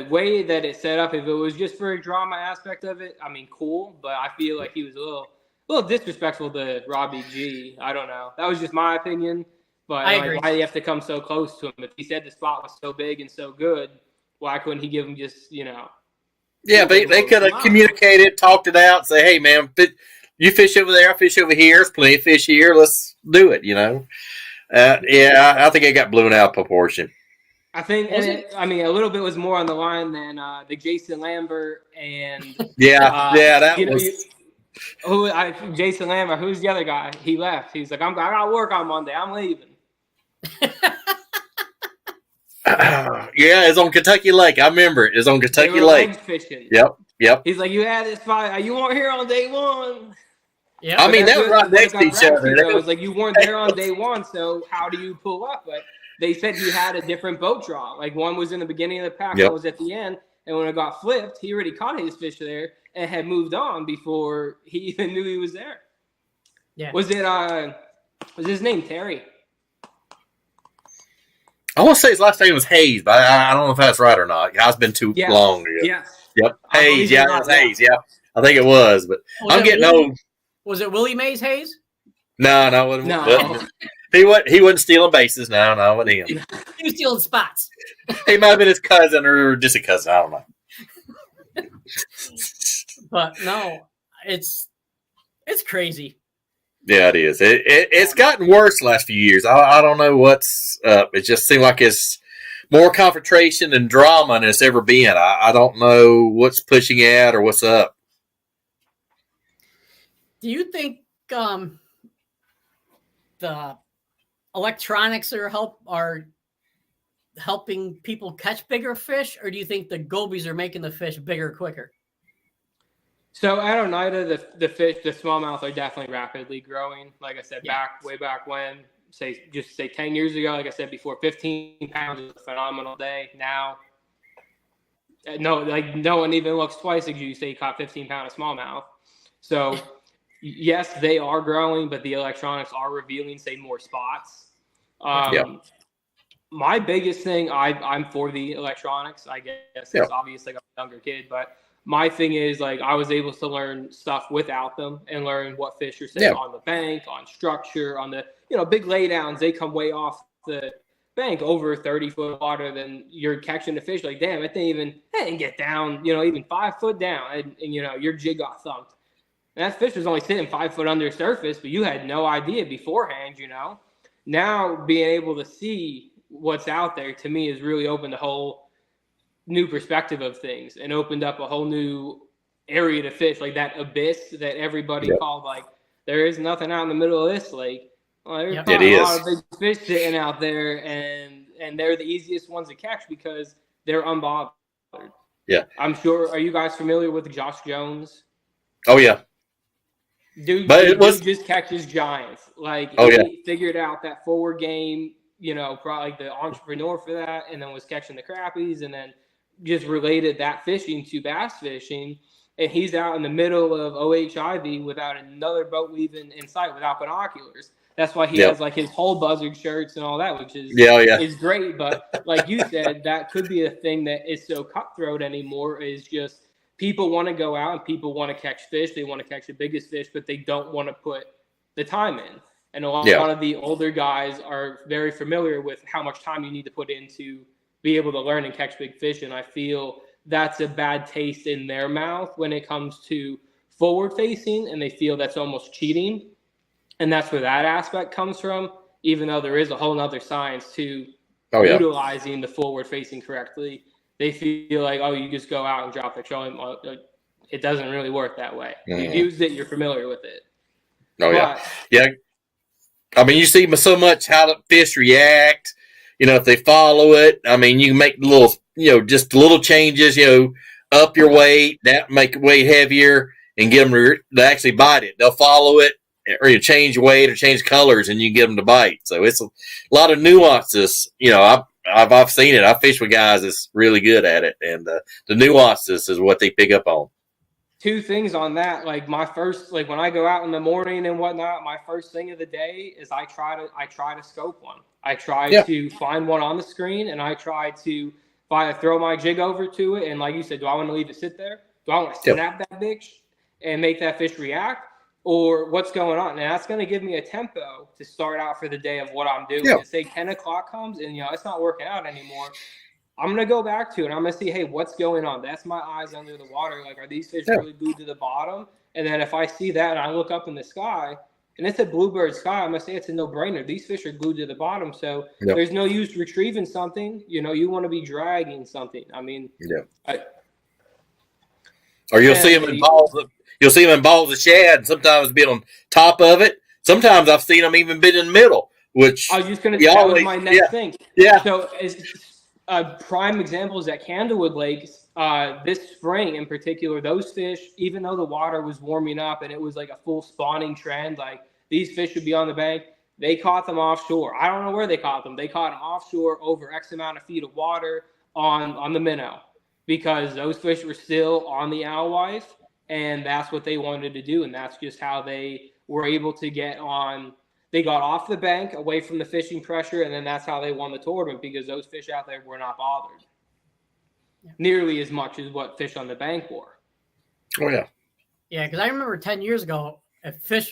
way that it set up, if it was just for a drama aspect of it, I mean, cool. But I feel like he was a little disrespectful to Robbie G. I don't know. That was just my opinion. But I agree. Why do you have to come so close to him? If he said the spot was so big and so good, why couldn't he give him just, Yeah, they could have communicated, talked it out, say, hey, man, you fish over there, I fish over here. There's plenty of fish here. Let's do it, I think it got blown out of proportion. I think, a little bit was more on the line than the Jason Lambert and Jason Lambert. Who's the other guy? He left. He's like, I got to work on Monday. I'm leaving. It's on Kentucky Lake. I remember it. It's on Kentucky Lake. Fishing. Yep. He's like, you had this spot. You weren't here on day 1. Yeah. I mean, they were right next to each other. It was like you weren't there on day 1, so how do you pull up? But they said he had a different boat draw. Like one was in the beginning of the pack, one was at the end, and when it got flipped, he already caught his fish there and had moved on before he even knew he was there. Yeah. Was his name Terry? I want to say his last name was Hayes, but I don't know if that's right or not. It's been too long ago. Yes. Yep. Hayes. Yeah, it was Hayes. Yeah. I think it was, but I'm getting old. Was it Willie Mays Hayes? No. He wasn't stealing bases. No, it wasn't him. He was stealing spots. He might have been his cousin or just a cousin. I don't know. But no, it's crazy. Yeah, it is. It's gotten worse the last few years. I don't know what's up. It just seems like it's more confrontation and drama than it's ever been. I don't know what's pushing it or what's up. Do you think the electronics are helping people catch bigger fish, or do you think the gobies are making the fish bigger quicker? So at Oneida, the fish, the smallmouth are definitely rapidly growing. Like I said, way back when, say 10 years ago, like I said before, 15 pounds is a phenomenal day. Now, no one even looks twice as you say you caught 15-pound of smallmouth. So yes, they are growing, but the electronics are revealing, say, more spots. My biggest thing, I'm for the electronics. I guess it's obvious, like I'm a younger kid, but my thing is, like, I was able to learn stuff without them and learn what fish are saying on the bank, on structure, on the, big laydowns. They come way off the bank over 30-foot water, then you're catching the fish. Like, damn, it didn't get down, even 5 foot down. And your jig got thumped. And that fish was only sitting 5 foot under the surface, but you had no idea beforehand, Now, being able to see what's out there, to me, has really opened a whole new perspective of things and opened up a whole new area to fish, like that abyss that everybody called, like, there is nothing out in the middle of this lake. Well, there's a lot of big fish sitting out there, and they're the easiest ones to catch because they're unbothered. Yeah. I'm sure, are you guys familiar with Josh Jones? Oh, yeah. Dude just catches giants. Like, he figured out that forward game, probably like the entrepreneur for that, and then was catching the crappies, and then just related that fishing to bass fishing. And he's out in the middle of OHIV without another boat leaving in sight, without binoculars. That's why he has like his whole buzzard shirts and all that, which is is great. But like you said, that could be a thing that is so cutthroat anymore, is just people want to go out and people want to catch fish. They want to catch the biggest fish, but they don't want to put the time in. And a lot of the older guys are very familiar with how much time you need to put in to be able to learn and catch big fish. And I feel that's a bad taste in their mouth when it comes to forward facing, and they feel that's almost cheating. And that's where that aspect comes from. even though there is a whole nother science to utilizing the forward facing correctly. They feel like, oh, you just go out and drop the trolling motor. It doesn't really work that way. You've used it, you're familiar with it. Yeah. I mean, you see so much how the fish react. If they follow it, I mean, you can make little, just little changes. Up your weight, that make it way heavier, and get them to actually bite it. They'll follow it, or you change weight or change colors, and you get them to bite. So it's a lot of nuances. I've seen it. I fish with guys that's really good at it, and the nuances is what they pick up on. Two things on that. Like when I go out in the morning and whatnot, my first thing of the day is I try to scope one. I try to find one on the screen, and I try to throw my jig over to it. And like you said, do I want to leave it sit there? Do I want to snap that bitch and make that fish react? Or what's going on? And that's going to give me a tempo to start out for the day of what I'm doing. Say 10 o'clock comes and, it's not working out anymore. I'm going to go back to it. I'm going to see, hey, what's going on? That's my eyes under the water. Like, are these fish really glued to the bottom? And then if I see that and I look up in the sky and it's a bluebird sky, I'm going to say it's a no-brainer. These fish are glued to the bottom. So there's no use retrieving something. You want to be dragging something. I mean, or you'll see them in balls. You'll see them in balls of shad, and sometimes be on top of it. Sometimes I've seen them even been in the middle, which I was just going to say that was my next thing. Yeah. So prime examples at Candlewood Lakes this spring in particular, those fish, even though the water was warming up and it was like a full spawning trend, like these fish would be on the bank, they caught them offshore. I don't know where they caught them. They caught them offshore over X amount of feet of water on the minnow because those fish were still on the alewife. And that's what they wanted to do. And that's just how they were able to get on. They got off the bank away from the fishing pressure. And then that's how they won the tournament because those fish out there were not bothered nearly as much as what fish on the bank were. Oh, yeah. Yeah, because I remember 10 years ago, if fish,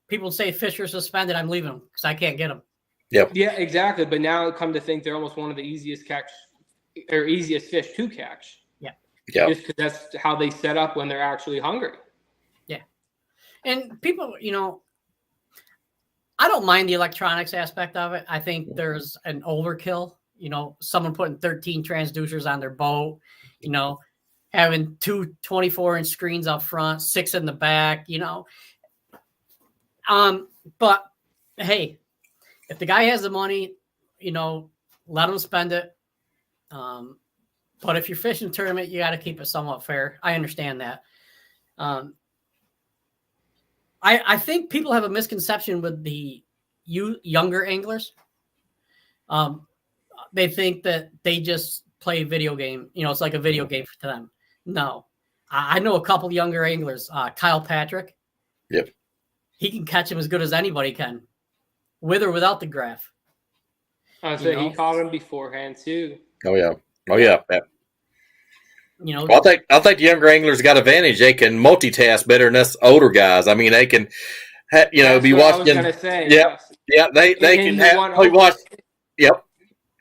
people say fish are suspended, I'm leaving them because I can't get them. Yep. Yeah, exactly. But now come to think they're almost one of the easiest fish to catch. Yeah, just because that's how they set up when they're actually hungry. Yeah, and people, I don't mind the electronics aspect of it. I think there's an overkill. Someone putting 13 transducers on their boat. Having two 24-inch screens up front, 6 in the back. But hey, if the guy has the money, let him spend it. But if you're fishing a tournament, you got to keep it somewhat fair. I understand that. I think people have a misconception with the younger anglers. They think that they just play a video game. It's like a video game to them. No. I know a couple younger anglers. Kyle Patrick. Yep. He can catch him as good as anybody can, with or without the graph. So he caught him beforehand, too. Oh, yeah. Oh, yeah. Well, I think the younger anglers got advantage. They can multitask better than us older guys. I mean, they can, be watching. I was say, yeah. They can watch. Yep,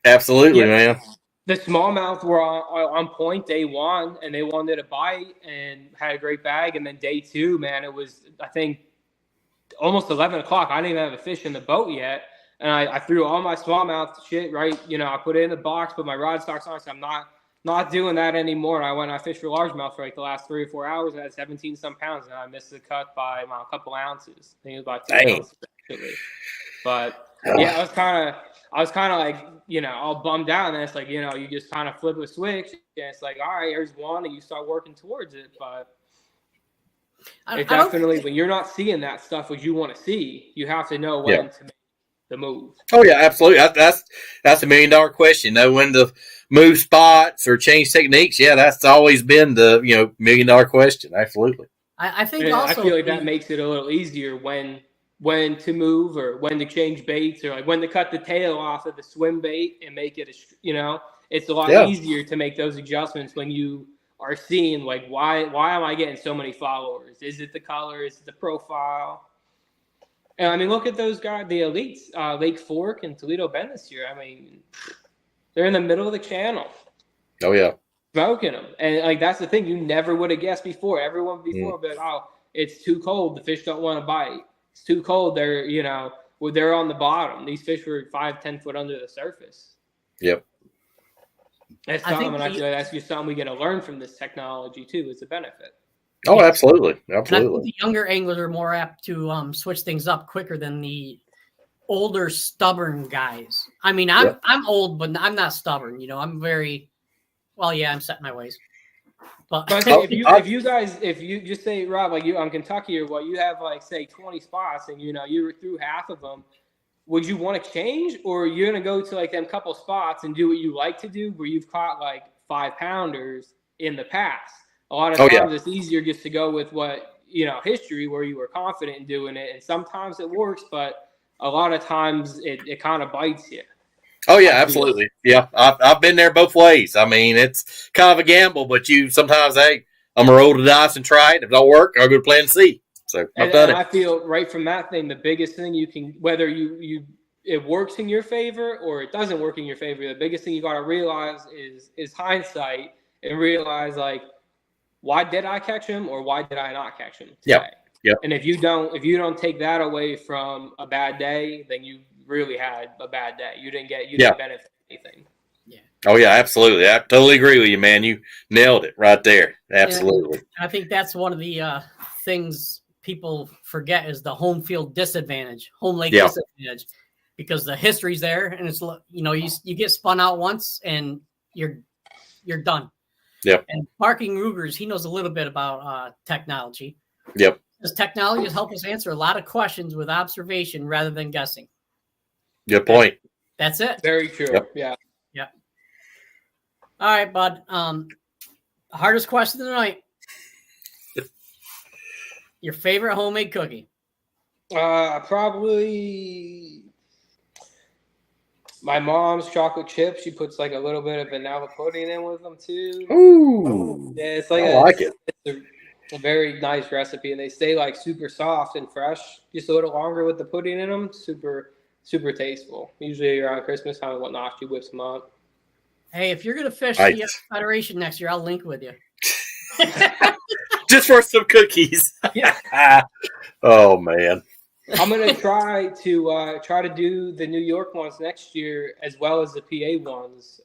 absolutely, man. The smallmouth were on point day one, and they wanted a bite and had a great bag. And then day two, man, it was I think almost 11 o'clock. I didn't even have a fish in the boat yet, and I threw all my smallmouth shit right. I put it in the box, put my rod stocks on. So I'm not doing that anymore. I fished for largemouth for like the last 3 or 4 hours. I had 17 some pounds, and I missed the cut by a couple ounces. I think it was about 2 ounces actually. But yeah, I was kind of like, all bummed out, and it's like, you just kind of flip a switch, and it's like, all right, here's one, and you start working towards it. But it definitely, when you're not seeing that stuff which you want to see, you have to know when to make the move. Oh yeah, absolutely. That's $1 million question. When to move spots or change techniques. Yeah, that's always been the $1 million question. Absolutely. I think and also I feel like that makes it a little easier when to move or when to change baits or like when to cut the tail off of the swim bait and make it it's a lot easier to make those adjustments when you are seeing like why am I getting so many followers? Is it the color? Is it the profile? And I mean, look at those guys, the elites, Lake Fork and Toledo Bend this year. I mean, they're in the middle of the channel. Oh yeah, smoking them, and like that's the thing you never would have guessed before. Everyone before, but it's too cold. The fish don't want to bite. It's too cold. They're where they're on the bottom. These fish were 5-10 foot under the surface. Yep. That's something, and I feel like that's just something we got to learn from this technology too. It's a benefit. Oh, absolutely, And I absolutely. think the younger anglers are more apt to switch things up quicker than the older, stubborn guys. I mean, I'm old, but I'm not stubborn. You know, I'm very well. Yeah, I'm set in my ways. But if you just say, Rob, like you on Kentucky or what, you have like say 20 spots, and you know you were through half of them. Would you want to change, or you're gonna go to like them couple spots and do what you like to do, where you've caught like 5-pounders in the past? A lot of times it's easier just to go with what, you know, history where you were confident in doing it. And sometimes it works, but a lot of times it kind of bites you. Oh, yeah, absolutely. Yeah, I've been there both ways. I mean, it's kind of a gamble, but you sometimes, hey, I'm going to roll the dice and try it. If it don't work, I'll go plan C. So I've done it. I feel right from that thing, the biggest thing you can, whether it works in your favor or it doesn't work in your favor, the biggest thing you got to realize is hindsight, and realize like, why did I catch him or why did I not catch him today? Yeah. And if you don't take that away from a bad day, then you really had a bad day. You didn't benefit anything. Yeah. Oh yeah, absolutely. I totally agree with you, man. You nailed it right there. Absolutely. And I think that's one of the things people forget is the home field disadvantage, home lake disadvantage, because the history's there, and it's, you know, you get spun out once and you're done. Yep. And Barking Rugers, he knows a little bit about technology. Yep. This technology has helped us answer a lot of questions with observation rather than guessing. Good point. That's it. Very true. Yep. Yeah. Yeah. All right, bud. Hardest question of the night. Your favorite homemade cookie? Probably my mom's chocolate chips. She puts like a little bit of vanilla pudding in with them too. Ooh. Yeah, it's like it's a very nice recipe, and they stay like super soft and fresh, just a little longer with the pudding in them. Super, super tasteful. Usually around Christmas time and whatnot, she whips them up. Hey, if you're gonna fish the Federation next year, I'll link with you. Just for some cookies. Yeah. Oh man. I'm gonna try to do the New York ones next year as well as the PA ones.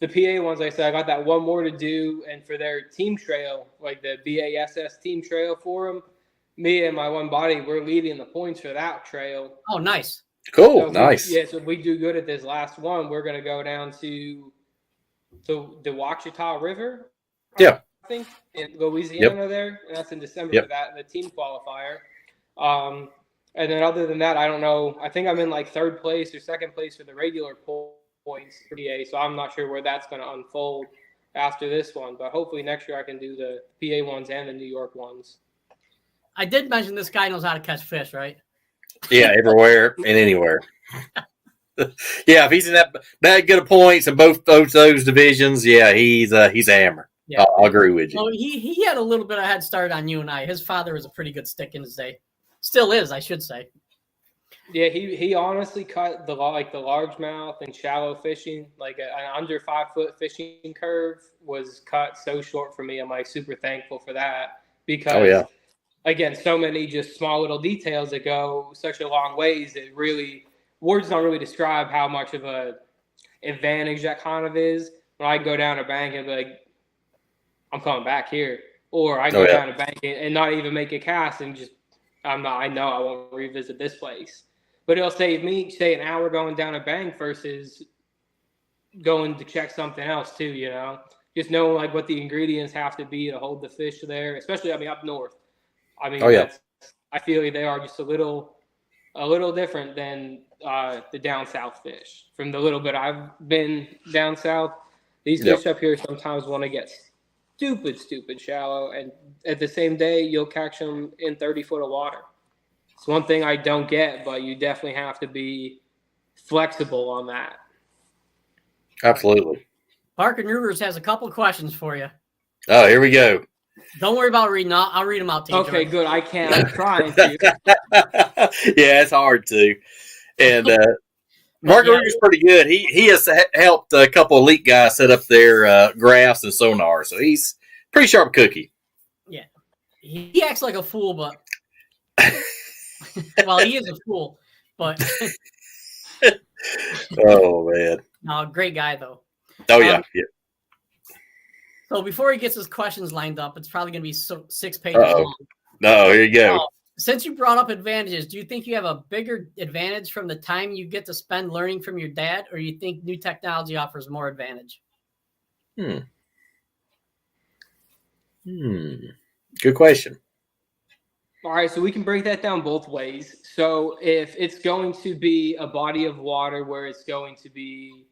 The PA ones, like I said, I got that one more to do, and for their team trail, like the BASS team trail for them, me and my one buddy, we're leading the points for that trail. Oh, nice. Cool. So nice. So if we do good at this last one, we're gonna go down to the Ouachita River. Yeah. I think in Louisiana there, and that's in December for that, the team qualifier. And then other than that, I don't know. I think I'm in like third place or second place for the regular points for PA, so I'm not sure where that's going to unfold after this one. But hopefully next year I can do the PA ones and the New York ones. I did mention this guy knows how to catch fish, right? Yeah, everywhere and anywhere. Yeah, if he's in that good of points in both those divisions, yeah, he's a hammer. Yeah. I'll agree with you. Well, he had a little bit of a head start on you and I. His father was a pretty good stick in his day. Still is, I should say. Yeah, he honestly cut the largemouth and shallow fishing, like an under 5 foot fishing curve was cut so short for me. I'm like super thankful for that because, again, so many just small little details that go such a long ways. It really, words don't really describe how much of a advantage that kind of is. When I go down a bank and be like, I'm coming back here, or I go down a bank and not even make a cast and just, I know I won't revisit this place. But it'll save me, say, an hour going down a bank versus going to check something else too, you know? Just knowing like what the ingredients have to be to hold the fish there, especially, up north. I feel like they are just a little different than the down south fish. From the little bit I've been down south, these fish up here sometimes want to get stupid shallow, and at the same day you'll catch them in 30 foot of water. It's one thing I don't get, but you definitely have to be flexible on that. Absolutely. Barking Rugers has a couple of questions for you. Oh, here we go. Don't worry about reading. I'll read them out to you. Okay, good. I can't. I'm trying to. Yeah, it's hard to. And Barking Rugers is pretty good. He has helped a couple elite guys set up their graphs and sonar, so he's pretty sharp cookie. Yeah, he acts like a fool, but well, he is a fool. But Oh man. no, great guy though. Oh yeah. Yeah. So before he gets his questions lined up, it's probably going to be 6 pages Uh-oh. long. No, here you go. Since you brought up advantages, do you think you have a bigger advantage from the time you get to spend learning from your dad, or you think new technology offers more advantage? Good question. All right, so we can break that down both ways. So if it's going to be a body of water where it's going to be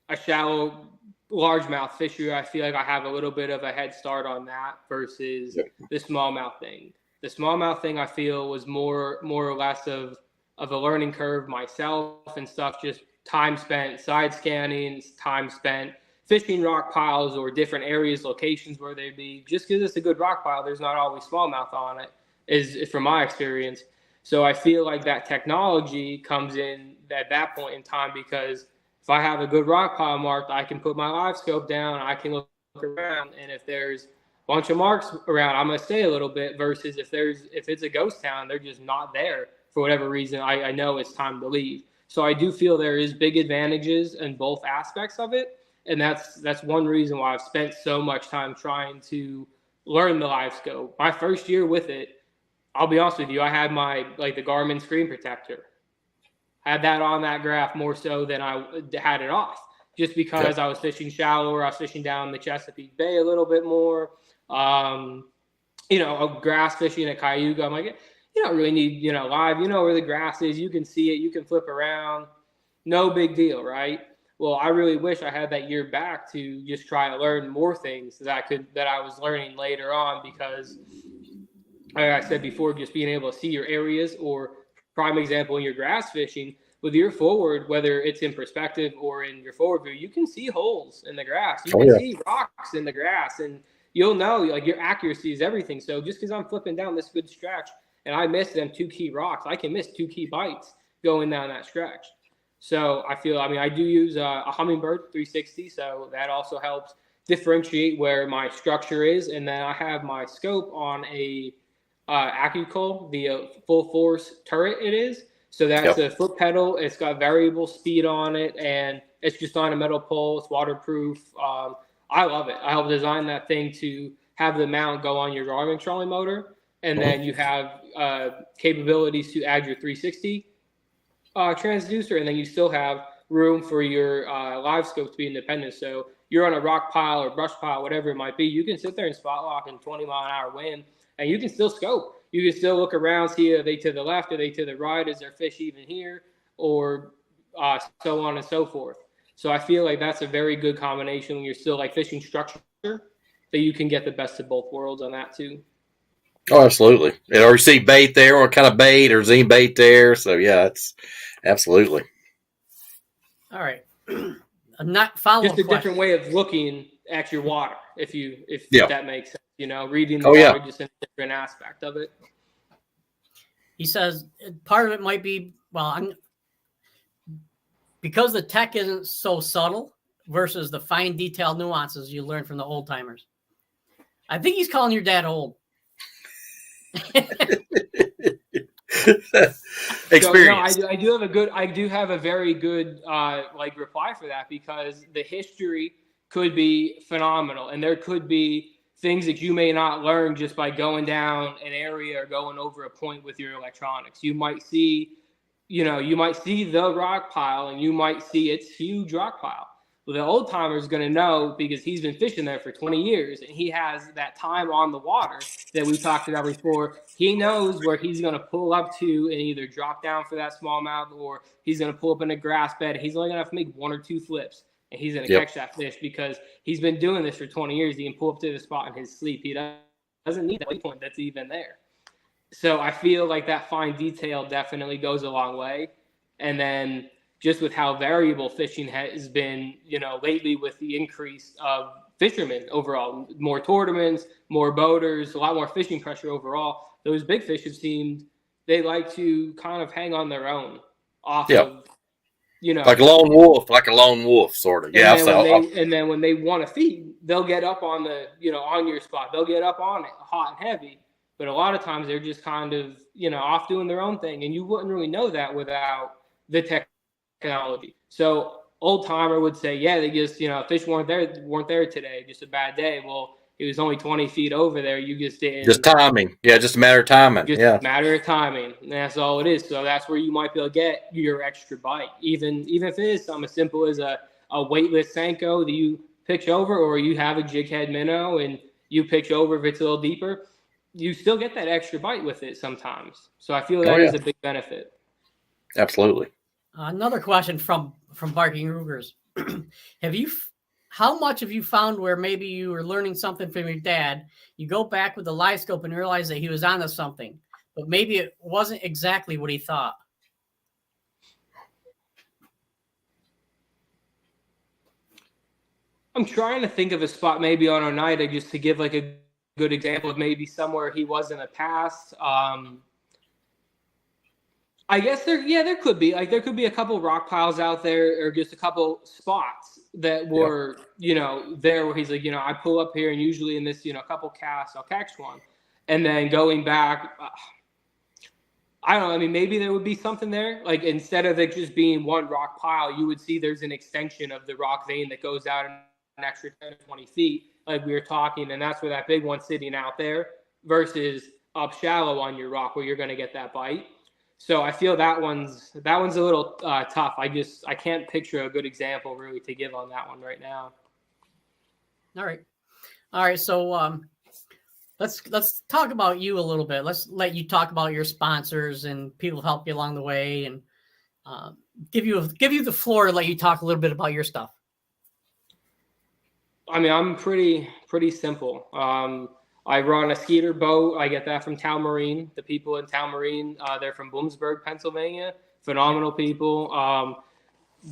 a shallow largemouth fishery, I feel like I have a little bit of a head start on that versus the smallmouth thing. The smallmouth thing I feel was more or less of a learning curve myself and stuff, just time spent side scanning, time spent fishing rock piles or different areas, locations where they'd be. Just because it's a good rock pile, there's not always smallmouth on it, is from my experience. So I feel like that technology comes in at that point in time, because if I have a good rock pile marked, I can put my live scope down, I can look around, and if there's a bunch of marks around, I'm going to stay a little bit, versus if it's a ghost town, they're just not there for whatever reason, I know it's time to leave. So I do feel there is big advantages in both aspects of it, and that's one reason why I've spent so much time trying to learn the live scope. My first year with it, I'll be honest with you, I had the Garmin screen protector. I had that on that graph more so than I had it off, just because I was fishing shallower. I was fishing down the Chesapeake Bay a little bit more. Grass fishing at Cayuga. I'm like, you don't really need, live. You know where the grass is. You can see it. You can flip around. No big deal, right? Well, I really wish I had that year back to just try to learn more things that I was learning later on, because like I said before, just being able to see your areas, or prime example in your grass fishing with your forward, whether it's in perspective or in your forward view, you can see holes in the grass. You can see rocks in the grass, and you'll know like your accuracy is everything. So just because I'm flipping down this good stretch and I miss them 2 key rocks, I can miss 2 key bites going down that stretch. So I do use a Humminbird 360, so that also helps differentiate where my structure is. And then I have my scope on a AccuCoil, the full force turret it is. So that's a foot pedal. It's got variable speed on it, and it's just on a metal pole. It's waterproof. I love it. I helped design that thing to have the mount go on your Garmin trolling motor, and then you have capabilities to add your 360 transducer, and then you still have room for your live scope to be independent. So you're on a rock pile or brush pile, whatever it might be, you can sit there and spot lock in 20-mile-an-hour wind, and you can still scope. You can still look around, see are they to the left, are they to the right, is there fish even here, or so on and so forth. So I feel like that's a very good combination when you're still like fishing structure, that you can get the best of both worlds on that too. Oh, absolutely. Or you see bait there, or kind of bait, or any bait there. So yeah, it's absolutely. All right. Not follow just a different way of looking at your water, if that makes sense. Reading the water just in a different aspect of it. He says part of it might be because the tech isn't so subtle versus the fine detailed nuances you learn from the old timers. I think he's calling your dad old. Experience. So, I do have a very good reply for that, because the history could be phenomenal, and there could be things that you may not learn just by going down an area or going over a point with your electronics. You might see the rock pile, and you might see its huge rock pile. Well, the old timer is going to know, because he's been fishing there for 20 years and he has that time on the water that we talked about before. He knows where he's going to pull up to and either drop down for that smallmouth, or he's going to pull up in a grass bed. He's only going to have to make 1 or 2 flips, and he's going to catch that fish, because he's been doing this for 20 years. He can pull up to the spot in his sleep. He doesn't need that waypoint that's even there. So I feel like that fine detail definitely goes a long way. And then just with how variable fishing has been, lately, with the increase of fishermen overall, more tournaments, more boaters, a lot more fishing pressure overall, those big fish have seemed, they like to kind of hang on their own off of, like a lone wolf, sort of. And then when they want to feed, they'll get up on on your spot. They'll get up on it hot and heavy. but a lot of times they're just kind of, off doing their own thing. And you wouldn't really know that without the technology. So old timer would say, yeah, they just, fish weren't there today, just a bad day. Well, it was only 20 feet over there. You just didn't. Just timing. Yeah, just a matter of timing. Just yeah. a matter of timing. And that's all it is. So that's where you might be able to get your extra bite. Even if it is something as simple as a weightless Senko that you pitch over, or you have a jig head minnow and you pitch over if it's a little deeper, you still get that extra bite with it sometimes. So I feel that is a big benefit. Absolutely. Another question from Barking Rugers. How much have you found where maybe you were learning something from your dad, you go back with the live scope and realize that he was onto something, but maybe it wasn't exactly what he thought? I'm trying to think of a spot maybe on Oneida just to give like a good example of maybe somewhere he was in the past. I guess there could be a couple rock piles out there, or just a couple spots that were, there where he's like, I pull up here and usually in this, couple casts, I'll catch one. And then going back, I don't know. I mean, maybe there would be something there. Like, instead of it just being one rock pile, you would see there's an extension of the rock vein that goes out an extra 10 to 20 feet, like we were talking. And that's where that big one's sitting out there versus up shallow on your rock where you're going to get that bite. So I feel that one's a little tough. I can't picture a good example really to give on that one right now. All right. So let's talk about you a little bit. Let's let you talk about your sponsors and people help you along the way, and give you the floor to let you talk a little bit about your stuff. I mean, I'm pretty simple. I run a skeeter boat. I get that from Tau Marine. The people in Tau Marine, they're from Bloomsburg, Pennsylvania. Phenomenal people.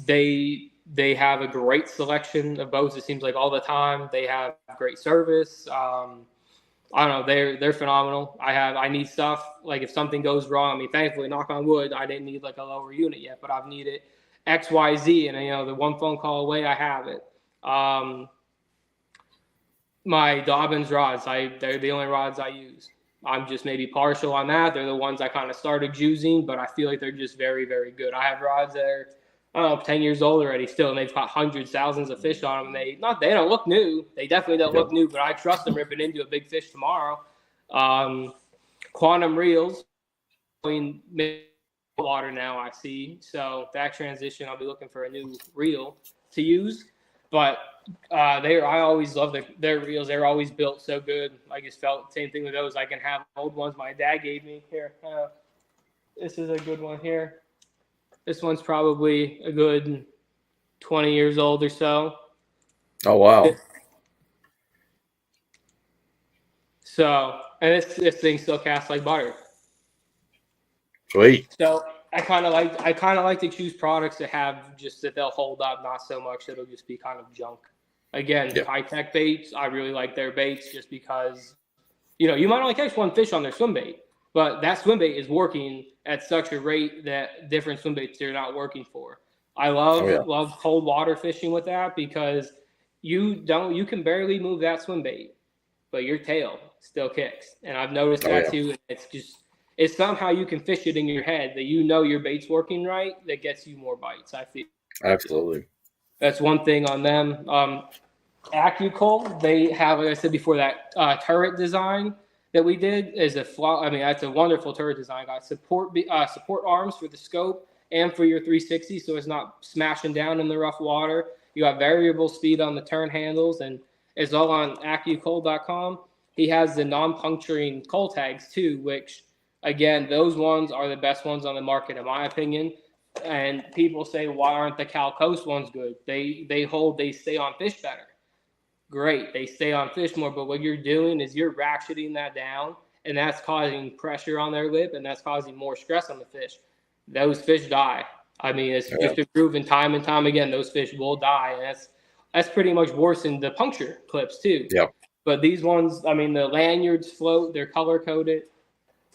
They have a great selection of boats. It seems like all the time. They have great service. I don't know. They're phenomenal. I need stuff. Like, if something goes wrong, I mean, thankfully, knock on wood, I didn't need like a lower unit yet, but I've needed X, Y, Z, and the one phone call away, I have it. My Dobbins rods, they're the only rods I use. I'm just maybe partial on that. They're the ones I kind of started using, but I feel like they're just very, very good. I have rods that are, I don't know, 10 years old already still, and they've caught hundreds, thousands of fish on them. They don't look new. They definitely don't look new, but I trust them ripping into a big fish tomorrow. Quantum reels, in water now, I see. So that transition, I'll be looking for a new reel to use. But I always love their reels. They're always built so good. I just felt same thing with those. I can have old ones my dad gave me. Here, this is a good one here. This one's probably a good 20 years old or so. Oh, wow. So, and this thing still casts like butter. Sweet. So I kind of like to choose products that have just that they'll hold up, not so much that it'll just be kind of junk. Again, high-tech baits, I really like their baits just because, you might only catch one fish on their swim bait, but that swim bait is working at such a rate that different swim baits are not working for. I love cold water fishing with that because you can barely move that swim bait, but your tail still kicks. And I've noticed that too. It's somehow you can fish it in your head that your bait's working right that gets you more bites, I feel. Absolutely. That's one thing on them. AccuCold, they have, like I said before, that turret design that we did is that's a wonderful turret design. Got support arms for the scope and for your 360, so it's not smashing down in the rough water. You got variable speed on the turn handles, and it's all on AccuCold.com. He has the non-puncturing cold tags too, which, again, those ones are the best ones on the market, in my opinion. And people say, why aren't the Cal Coast ones good? They stay on fish better. Great, they stay on fish more, but what you're doing is you're ratcheting that down, and that's causing pressure on their lip, and that's causing more stress on the fish. Those fish die. I mean, it's just been proven time and time again, those fish will die, and that's pretty much worse than the puncture clips too. Yep. But these ones, I mean, the lanyards float, they're color-coded.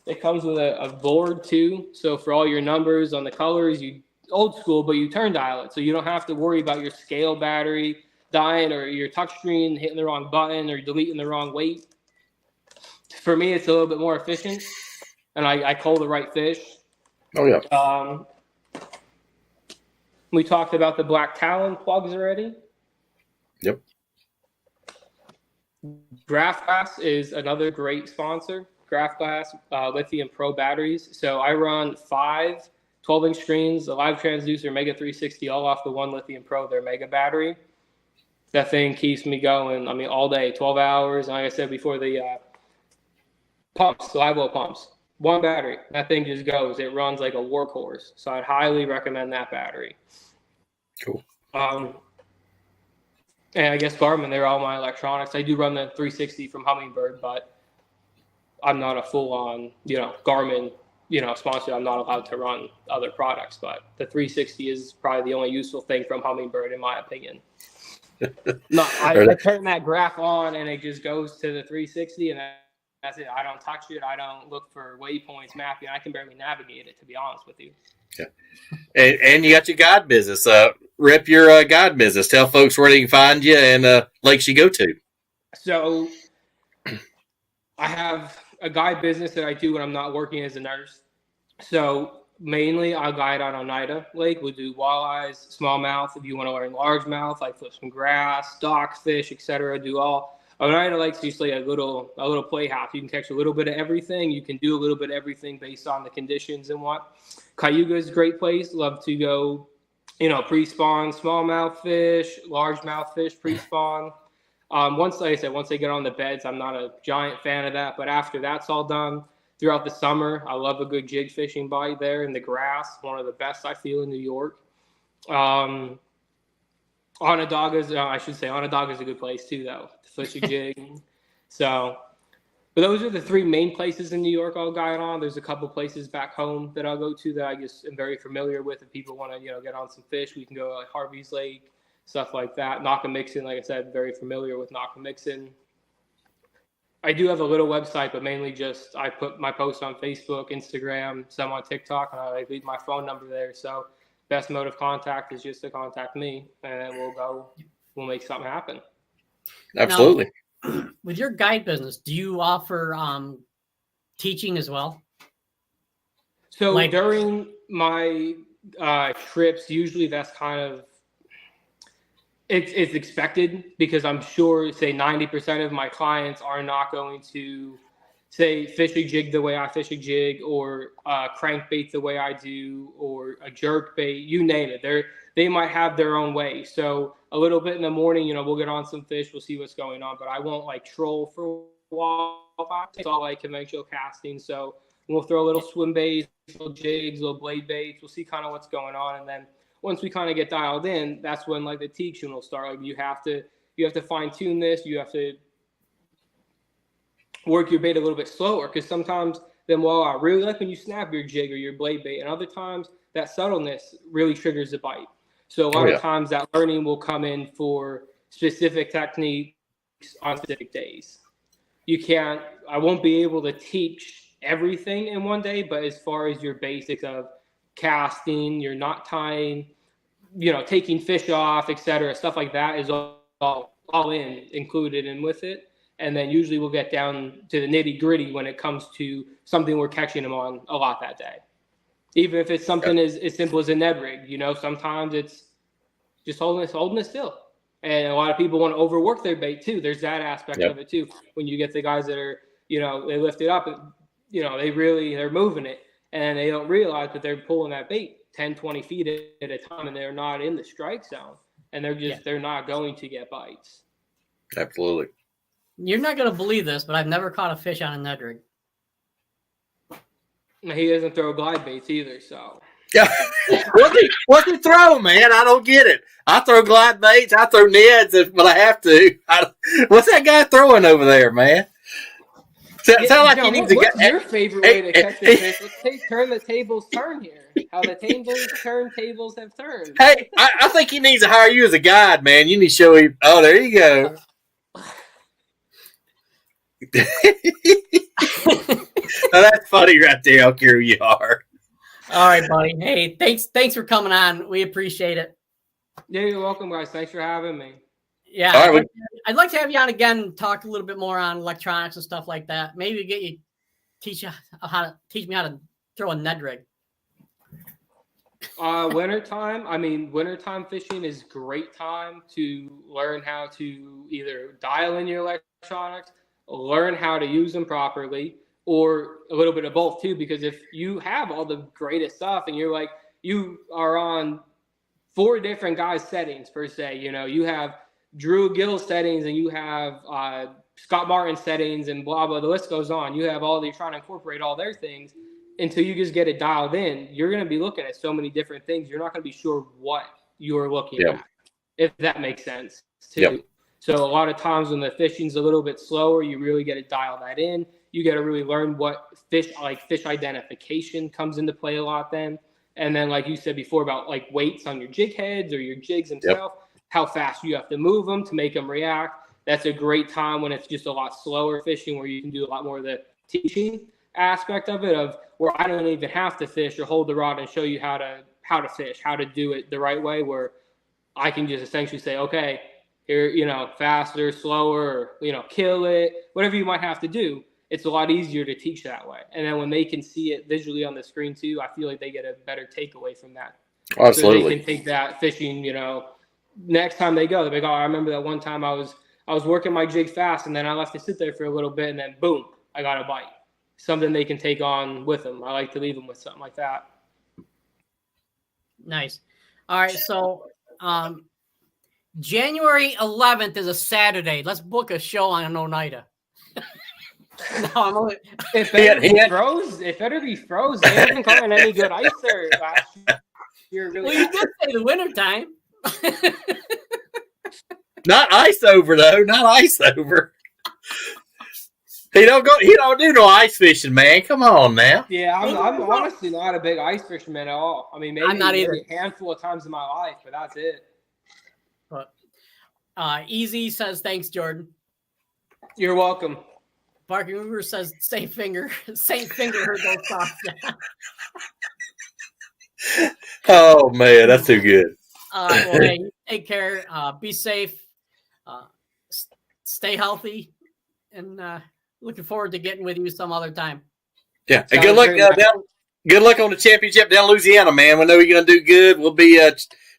It comes with a board too. So for all your numbers on the colors, you old school, but you turn dial it. So you don't have to worry about your scale battery dying or your touchscreen hitting the wrong button or deleting the wrong weight. for me, it's a little bit more efficient, and I call the right fish. Oh yeah. We talked about the black talon plugs already. Yep. Graph Glass is another great sponsor. Graph Glass Lithium Pro batteries. So I run 5 12-inch screens, a live transducer, Mega 360, all off the one Lithium Pro, their Mega battery. That thing keeps me going, all day, 12 hours. And like I said before, the pumps, the live well pumps, one battery. That thing just goes. It runs like a workhorse. So I'd highly recommend that battery. Cool. And I guess Garmin, they're all my electronics. I do run the 360 from Humminbird, but I'm not a full-on, Garmin, sponsor. I'm not allowed to run other products, but the 360 is probably the only useful thing from Humminbird, in my opinion. I turn that graph on, and it just goes to the 360, and that's it. I don't touch it. I don't look for waypoints, mapping. I can barely navigate it, to be honest with you. Yeah. And you got your guide business. Rep your guide business. Tell folks where they can find you and lakes you go to. So I have a guide business that I do when I'm not working as a nurse. So mainly I'll guide on Oneida Lake. We'll do walleyes, smallmouth. If you want to learn largemouth, like flip some grass, dock fish, etc. Do all. Oneida Lake's usually a little playhouse. You can catch a little bit of everything. You can do a little bit of everything based on the conditions and what. Cayuga is a great place. Love to go, pre-spawn smallmouth fish, largemouth fish pre-spawn. Once they get on the beds, I'm not a giant fan of that. But after that's all done, throughout the summer, I love a good jig fishing bite there in the grass. One of the best I feel in New York. Onondaga is a good place too, though, to fish a jig. So, but those are the 3 main places in New York I'll guide on. There's a couple places back home that I'll go to that I just am very familiar with. If people want to, get on some fish, we can go to like Harvey's Lake, stuff like that. Nockamixon, like I said, very familiar with Nockamixon. I do have a little website, but mainly just I put my posts on Facebook, Instagram, some on TikTok, and I leave my phone number there. So best mode of contact is just to contact me, and we'll make something happen. Absolutely. Now, with your guide business, do you offer teaching as well? So during my trips, usually that's kind of it's expected, because I'm sure, say 90% of my clients are not going to say fish a jig the way I fish a jig, or crankbait the way I do, or a jerk bait, you name it. They might have their own way. So a little bit in the morning, we'll get on some fish, we'll see what's going on, but I won't like troll for a while. It's all like conventional casting. So we'll throw a little swim baits, little jigs, little blade baits. We'll see kind of what's going on. And then once we kind of get dialed in, that's when like the teaching will start. Like you have to fine tune this. You have to work your bait a little bit slower, because sometimes them walleye really like when you snap your jig or your blade bait, and other times that subtleness really triggers the bite. So a lot of times that learning will come in for specific techniques on specific days. I won't be able to teach everything in one day, but as far as your basics of casting, your knot tying, taking fish off, etc., stuff like that is all included in with it. And then usually we'll get down to the nitty gritty when it comes to something we're catching them on a lot that day. Even if it's something as simple as a Ned rig, sometimes it's just holding it still. And a lot of people want to overwork their bait too. There's that aspect of it too. When you get the guys that are, they lift it up, they're moving it, and they don't realize that they're pulling that bait 10, 20 feet at a time, and they're not in the strike zone, and they're not going to get bites. Absolutely. You're not going to believe this, but I've never caught a fish on a Ned rig. He doesn't throw glide baits either, so. Yeah. What's he throw, man? I don't get it. I throw glide baits, I throw nets, but I have to. What's that guy throwing over there, man? Sound like he needs to get. What's your favorite way to catch a fish? Let's turn the tables here. How the tables have turned. Hey, I think he needs to hire you as a guide, man. You need to show him. Oh, there you go. Oh, that's funny right there. How care you are. All right, buddy. Hey, thanks for coming on. We appreciate it. Yeah, you're welcome, guys. Thanks for having me. Yeah, all right, I'd like to have you on again and talk a little bit more on electronics and stuff like that. Maybe teach me how to throw a Ned rig. Wintertime fishing is great time to learn how to either dial in your electronics, learn how to use them properly, or a little bit of both too. Because if you have all the greatest stuff and you are on 4 different guys' settings per se, you have Drew Gill settings and you have Scott Martin settings and blah blah. The list goes on. You have you're trying to incorporate all their things until you just get it dialed in. You're going to be looking at so many different things. You're not going to be sure what you're looking at, if that makes sense too. Yep. So a lot of times when the fishing's a little bit slower, you really get to dial that in. You got to really learn what fish identification comes into play a lot then. And then, like you said before about like weights on your jig heads or your jigs themselves, how fast you have to move them to make them react. That's a great time when it's just a lot slower fishing, where you can do a lot more of the teaching aspect of it, of where I don't even have to fish or hold the rod and show you how to fish, how to do it the right way, where I can just essentially say, okay, here, faster, slower, or, kill it, whatever you might have to do. It's a lot easier to teach that way. And then when they can see it visually on the screen too, I feel like they get a better takeaway from that. Absolutely. So they can take that fishing, next time they go, they're like, oh, I remember that one time I was working my jig fast and then I left it sit there for a little bit and then boom, I got a bite. Something they can take on with them. I like to leave them with something like that. Nice. All right. So, January 11th is a Saturday. Let's book a show on Oneida. It better be frozen. They haven't caught any good ice there last year. Well, you did say the wintertime. Not ice over though. Not ice over. He don't do no ice fishing, man. Come on now. Yeah, I'm honestly not a big ice fisherman at all. I mean, I'm not either. A handful of times in my life, but that's it. But Easy says thanks, Jordan. You're welcome. Barking Hoover says Saint Finger heard those thoughts. Oh man, that's too good. Well, hey, take care. Be safe. Stay healthy, and looking forward to getting with you some other time. Yeah, and good luck. Good luck on the championship down in Louisiana, man. We know you're gonna do good. We'll be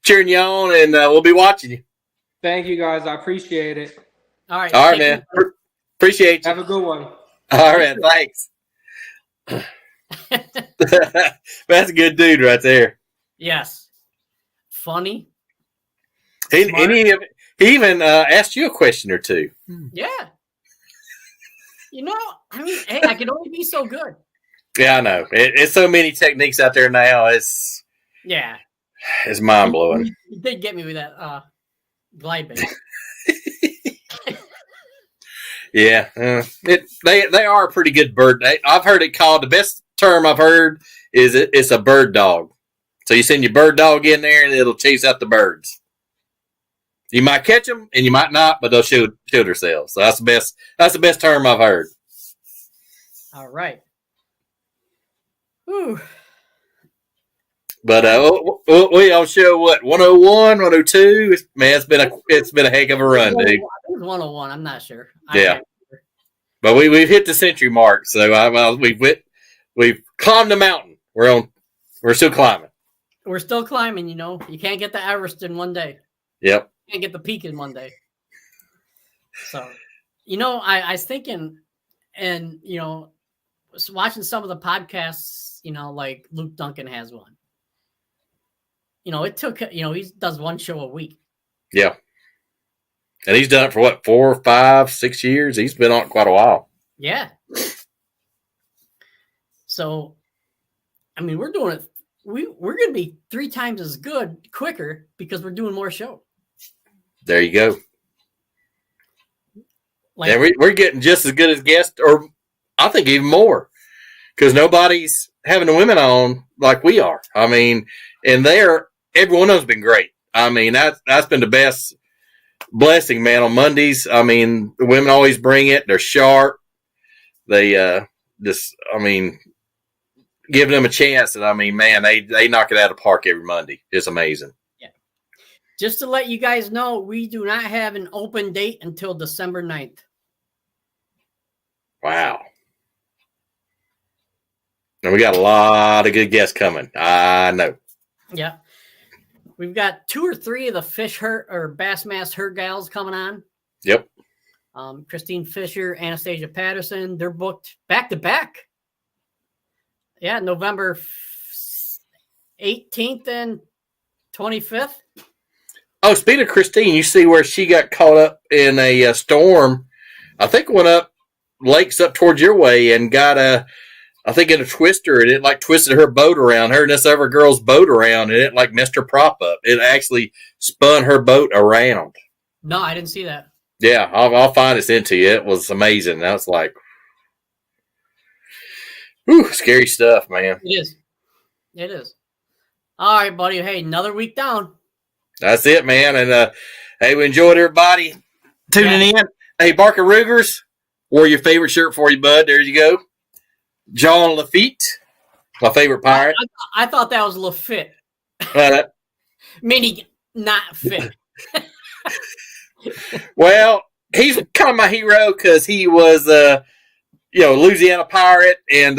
cheering you on, and we'll be watching you. Thank you, guys. I appreciate it. All right, man. Appreciate you. Have a good one. All right, thanks. That's a good dude right there. Yes. Funny. He even asked you a question or two. Yeah. Hey, I can only be so good. Yeah, I know. It's so many techniques out there now. It's mind blowing. You did get me with that glide bait. Yeah, they are a pretty good bird. I've heard it called, the best term I've heard is it's a bird dog. So you send your bird dog in there and it'll chase out the birds. You might catch them and you might not, but they'll shield themselves. So that's the best term I've heard. All right. Whew. But we on show 101, 102. Man, it's been a heck of a run, dude. It was 101. I'm not sure. Yeah, but we've hit the century mark, so we've climbed the mountain. We're still climbing. We're still climbing. You can't get the Everest in one day. Yep. You can't get the peak in one day. So, I was thinking, and watching some of the podcasts, like Luke Duncan has one. It took, he does one show a week. Yeah. And he's done it for 4, 5, 6 years? He's been on it quite a while. Yeah. So, we're doing it. We're going to be 3 times as good quicker because we're doing more show. There you go. And we're getting just as good as guests, or I think even more, because nobody's having the women on like we are. And every one of them's been great. That's been the best blessing, man. On Mondays, the women always bring it. They're sharp. They giving them a chance, and man, they knock it out of the park every Monday. It's amazing. Yeah. Just to let you guys know, we do not have an open date until December 9th. Wow. And we got a lot of good guests coming. I know. Yeah. We've got 2 or 3 of the fish herd or Bassmaster herd gals coming on. Yep. Christine Fisher, Anastasia Patterson, they're booked back to back. Yeah, November 18th and 25th. Oh, speaking of Christine, you see where she got caught up in a storm. I think went up lakes up towards your way and got I think in a twister, and it like twisted her boat around, her and this other girl's boat around, and it like messed her prop up. It actually spun her boat around. No, I didn't see that. Yeah, I'll find this into you. It was amazing. I was like, whew, scary stuff, man. It is. It is. All right, buddy. Hey, another week down. That's it, man. And hey, we enjoyed everybody tuning in. Hey, Barker Rugers, wore your favorite shirt for you, bud. There you go. John Lafitte, my favorite pirate. I thought that was Lafitte. Meaning not fit. Well, he's kind of my hero because he was, Louisiana pirate, and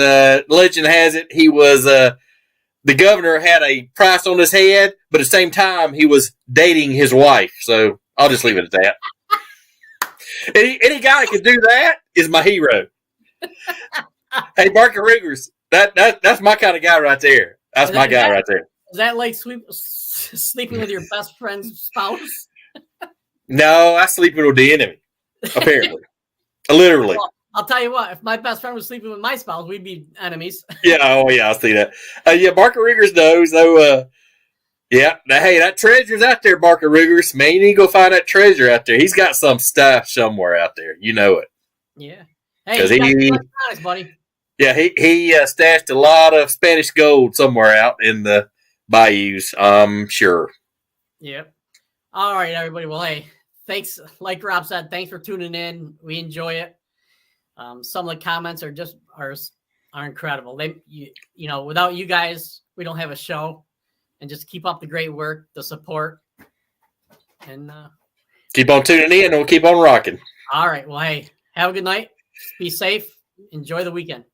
legend has it he was the governor had a price on his head, but at the same time he was dating his wife. So I'll just leave it at that. Any guy that can do that is my hero. Hey, Barker Rugers, that's my kind of guy right there. That's my guy right there. Is that like sleeping with your best friend's spouse? No, I sleeping with the enemy, apparently. Literally. Well, I'll tell you what, if my best friend was sleeping with my spouse, we'd be enemies. Yeah, I see that. Barker Riggers knows, though. Hey, that treasure's out there, Barker Riggers. Man, you need to go find that treasure out there. He's got some stuff somewhere out there. You know it. Yeah. Hey, he got buddy. Yeah, he stashed a lot of Spanish gold somewhere out in the bayous, I'm sure. Yep. All right, everybody. Well, hey, thanks. Like Rob said, thanks for tuning in. We enjoy it. Some of the comments are incredible. Without you guys, we don't have a show. And just keep up the great work, the support, and keep on tuning in, and we'll keep on rocking. All right. Well, hey, have a good night. Be safe. Enjoy the weekend.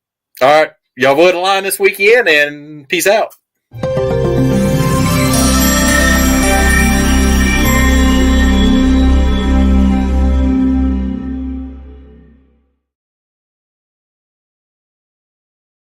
All right. Y'all vote a line this weekend, and peace out.